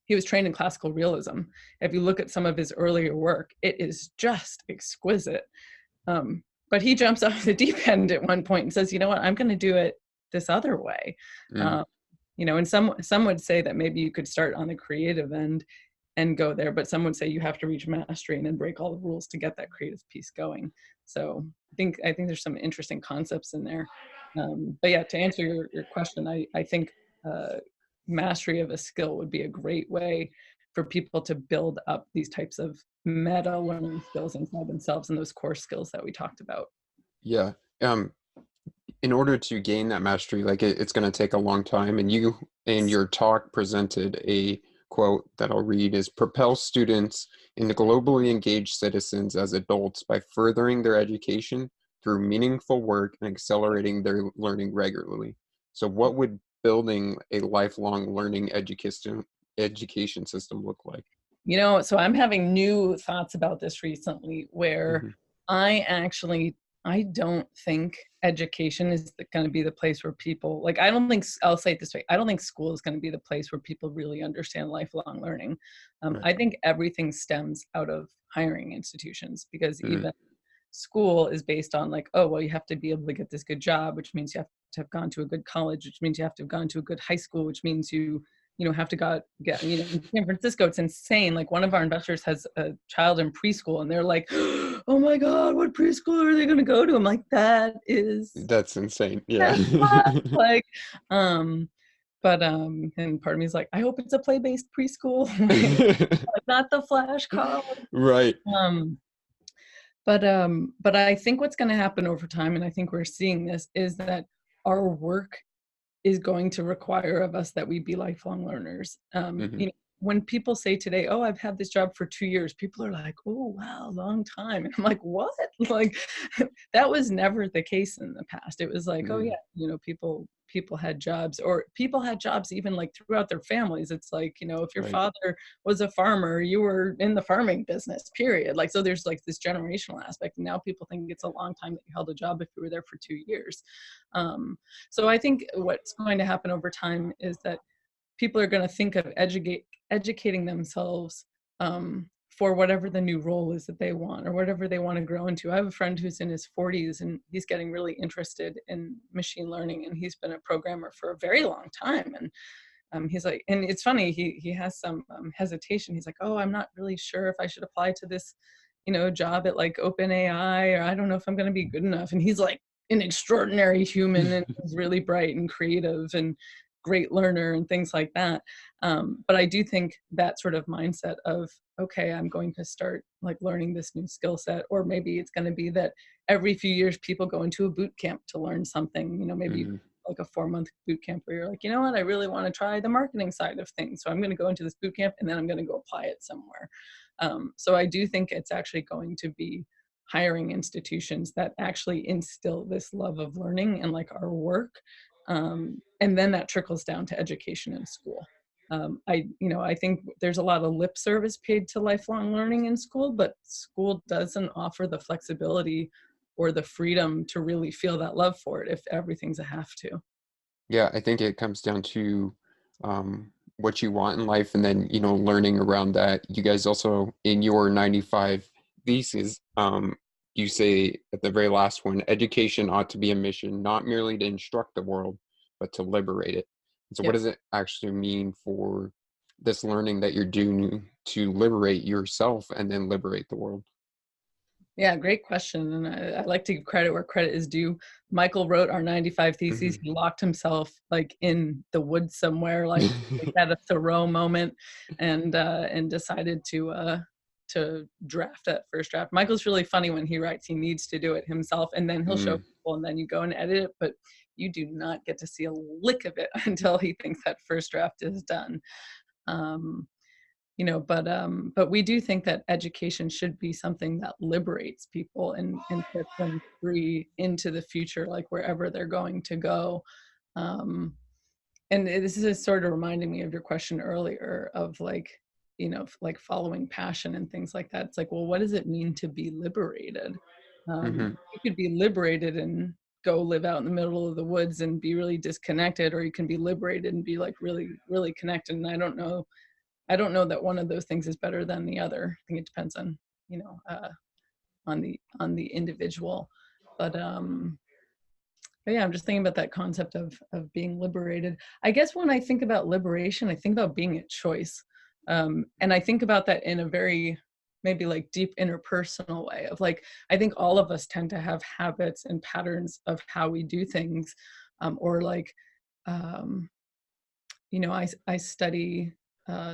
he was trained in classical realism. If you look at some of his earlier work, it is just exquisite. But he jumps off the deep end at one point and says, you know what, I'm going to do it this other way. Mm, Um, you know, and some would say that maybe you could start on the creative end and go there, but some would say you have to reach mastery and then break all the rules to get that creative piece going. So I think there's some interesting concepts in there. But yeah, to answer your question, I think uh, mastery of a skill would be a great way for people to build up these types of meta learning skills inside themselves and those core skills that we talked about. yeah. Um, in order to gain that mastery, like it's going to take a long time. And you, in your talk, presented a quote that I'll read is propel students into globally engaged citizens as adults by furthering their education through meaningful work and accelerating their learning regularly. So what would building a lifelong learning education system look like? You know, so I'm having new thoughts about this recently where Hmm. I actually I don't think education is going to be the place where people like I don't think I'll say it this way. I don't think school is going to be the place where people really understand lifelong learning. Right. I think everything stems out of hiring institutions because Mm, even school is based on like, oh, well, you have to be able to get this good job, which means you have to have gone to a good college, which means you have to have gone to a good high school, which means you have to get, in San Francisco, it's insane. Like one of our investors has a child in preschool and they're like, oh my God, what preschool are they going to go to? I'm like, That's insane. Yeah. that's like, and part of me is like, I hope it's a play-based preschool, like, not the flash college. Right. But I think what's going to happen over time, and I think we're seeing this, is that our work is going to require of us that we be lifelong learners. Hmm. When people say today, oh, I've had this job for 2 years, people are like, oh, wow, long time. And I'm like, what? Like, that was never the case in the past. It was like, oh Mm. yeah, people had jobs, or people had jobs even like throughout their families. It's like, if your Right. father was a farmer, you were in the farming business, period. Like, so there's like this generational aspect. And now people think it's a long time that you held a job if you were there for 2 years. So I think what's going to happen over time is that people are going to think of educating themselves for whatever the new role is that they want, or whatever they want to grow into. I have a friend who's in his 40s and he's getting really interested in machine learning, and he's been a programmer for a very long time. And he's like, and it's funny, he has some hesitation. He's like, oh, I'm not really sure if I should apply to this, job at like OpenAI, or I don't know if I'm going to be good enough. And he's like an extraordinary human, and he's really bright and creative and great learner and things like that. But I do think that sort of mindset of, okay, I'm going to start like learning this new skill set, or maybe it's going to be that every few years people go into a boot camp to learn something, maybe Mm. like a 4-month boot camp where you're like, you know what, I really want to try the marketing side of things. So I'm going to go into this boot camp and then I'm going to go apply it somewhere. So I do think it's actually going to be hiring institutions that actually instill this love of learning and like our work. And then that trickles down to education in school. I think there's a lot of lip service paid to lifelong learning in school, but school doesn't offer the flexibility or the freedom to really feel that love for it if everything's a have to. Yeah, I think it comes down to what you want in life, and then learning around that. You guys also, in your 95 thesis, you say at the very last one, education ought to be a mission, not merely to instruct the world, but to liberate it. And so what Yep. does it actually mean for this learning that you're doing to liberate yourself and then liberate the world? Yeah, great question. And I like to give credit where credit is due. Michael wrote our 95 theses. Hmm. He locked himself like in the woods somewhere, like had a Thoreau moment, and decided to draft that first draft. Michael's really funny when he writes. He needs to do it himself, and then he'll show Mm. people, and then you go and edit it. But you do not get to see a lick of it until he thinks that first draft is done. Um, but we do think that education should be something that liberates people and sets them free into the future, like wherever they're going to go. um, and this is sort of reminding me of your question earlier of like, like following passion and things like that. It's like, well, what does it mean to be liberated? Hmm. You could be liberated and go live out in the middle of the woods and be really disconnected, or you can be liberated and be like really, really connected. And I don't know that one of those things is better than the other. I think it depends on, you know, uh, on the individual. But yeah, I'm just thinking about that concept of being liberated. I guess when I think about liberation, I think about being at choice, and I think about that in a very maybe like deep interpersonal way of like, I think all of us tend to have habits and patterns of how we do things, or like, um, I study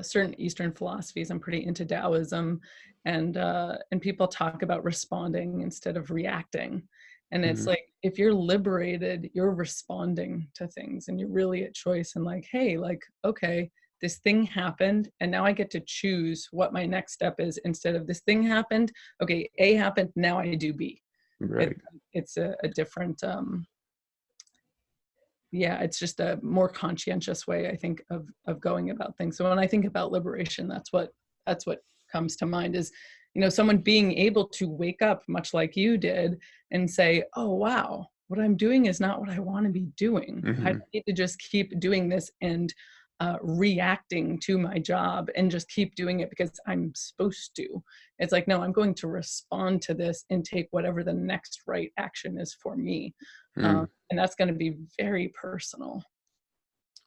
certain Eastern philosophies. I'm pretty into Taoism, and people talk about responding instead of reacting. And it's Hmm. like, if you're liberated, you're responding to things, and you're really at choice. And like, hey, like, okay, this thing happened, and now I get to choose what my next step is instead of this thing happened. Okay, A happened, now I do B. It, Right. it's a different yeah, it's just a more conscientious way, I think, of going about things. So when I think about liberation, that's what comes to mind is, someone being able to wake up much like you did and say, oh wow, what I'm doing is not what I want to be doing. I Hmm. don't need to just keep doing this and reacting to my job and just keep doing it because I'm supposed to. It's like, no, I'm going to respond to this and take whatever the next right action is for me. Mm. And that's going to be very personal.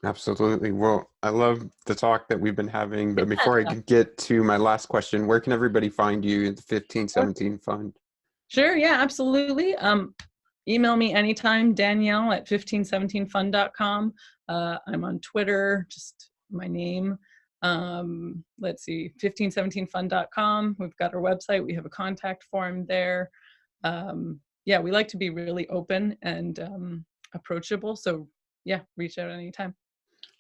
Absolutely. Well, I love the talk that we've been having, but before I could get to my last question, where can everybody find you at the 1517 Fund? Sure, yeah, absolutely. Email me anytime, Danielle at 1517fund.com. I'm on Twitter, just my name. Let's see, 1517fund.com. We've got our website. We have a contact form there. Yeah, we like to be really open and approachable. So yeah, reach out anytime.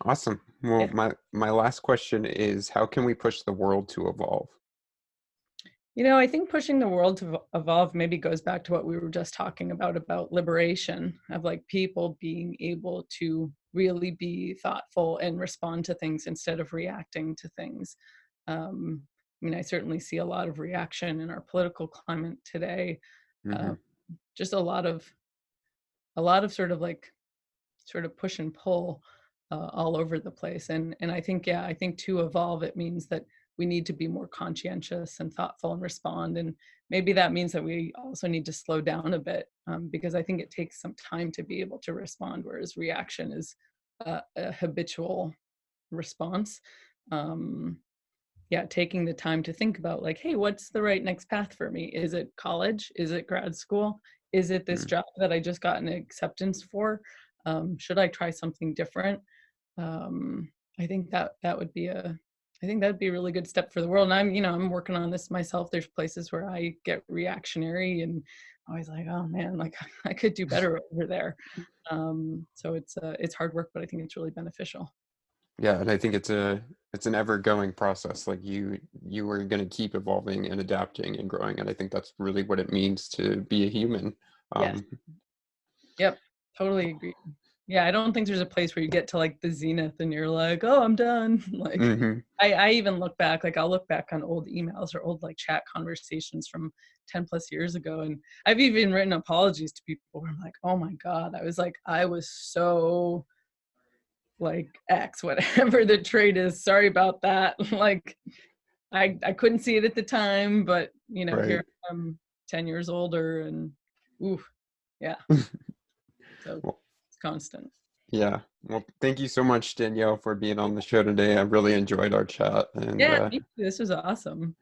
Awesome. Well, Yeah. my last question is, how can we push the world to evolve? I think pushing the world to evolve maybe goes back to what we were just talking about liberation of like people being able to really be thoughtful and respond to things instead of reacting to things. Um, I mean, I certainly see a lot of reaction in our political climate today. Hmm. Um, just a lot of sort of push and pull all over the place. And I think, yeah, I think to evolve, it means that we need to be more conscientious and thoughtful and respond. And maybe that means that we also need to slow down a bit, because I think it takes some time to be able to respond, whereas reaction is a habitual response. Um, yeah, taking the time to think about like, hey, what's the right next path for me? Is it college? Is it grad school? Is it this job that I just got an acceptance for? Should I try something different? um, I think that would be I think that'd be a really good step for the world. And I'm working on this myself. There's places where I get reactionary and always like, oh man, like I could do better over there. So it's hard work, but I think it's really beneficial. Yeah, and I think it's an ever-going process. Like you are going to keep evolving and adapting and growing, and I think that's really what it means to be a human. Yes. Um, Yep. Totally agree. Yeah, I don't think there's a place where you get to like the zenith and you're like, oh, I'm done. Like mhm. I even look back, like I'll look back on old emails or old like chat conversations from 10 plus years ago. And I've even written apologies to people where I'm like, oh my God, I was so like X, whatever the trait is. Sorry about that. Like I couldn't see it at the time, but Right. here I'm 10 years older and ooh, yeah. So Well, it's constant. yeah. Well, thank you so much, Danielle, for being on the show today. I really enjoyed our chat, and Yeah, me too. This was awesome.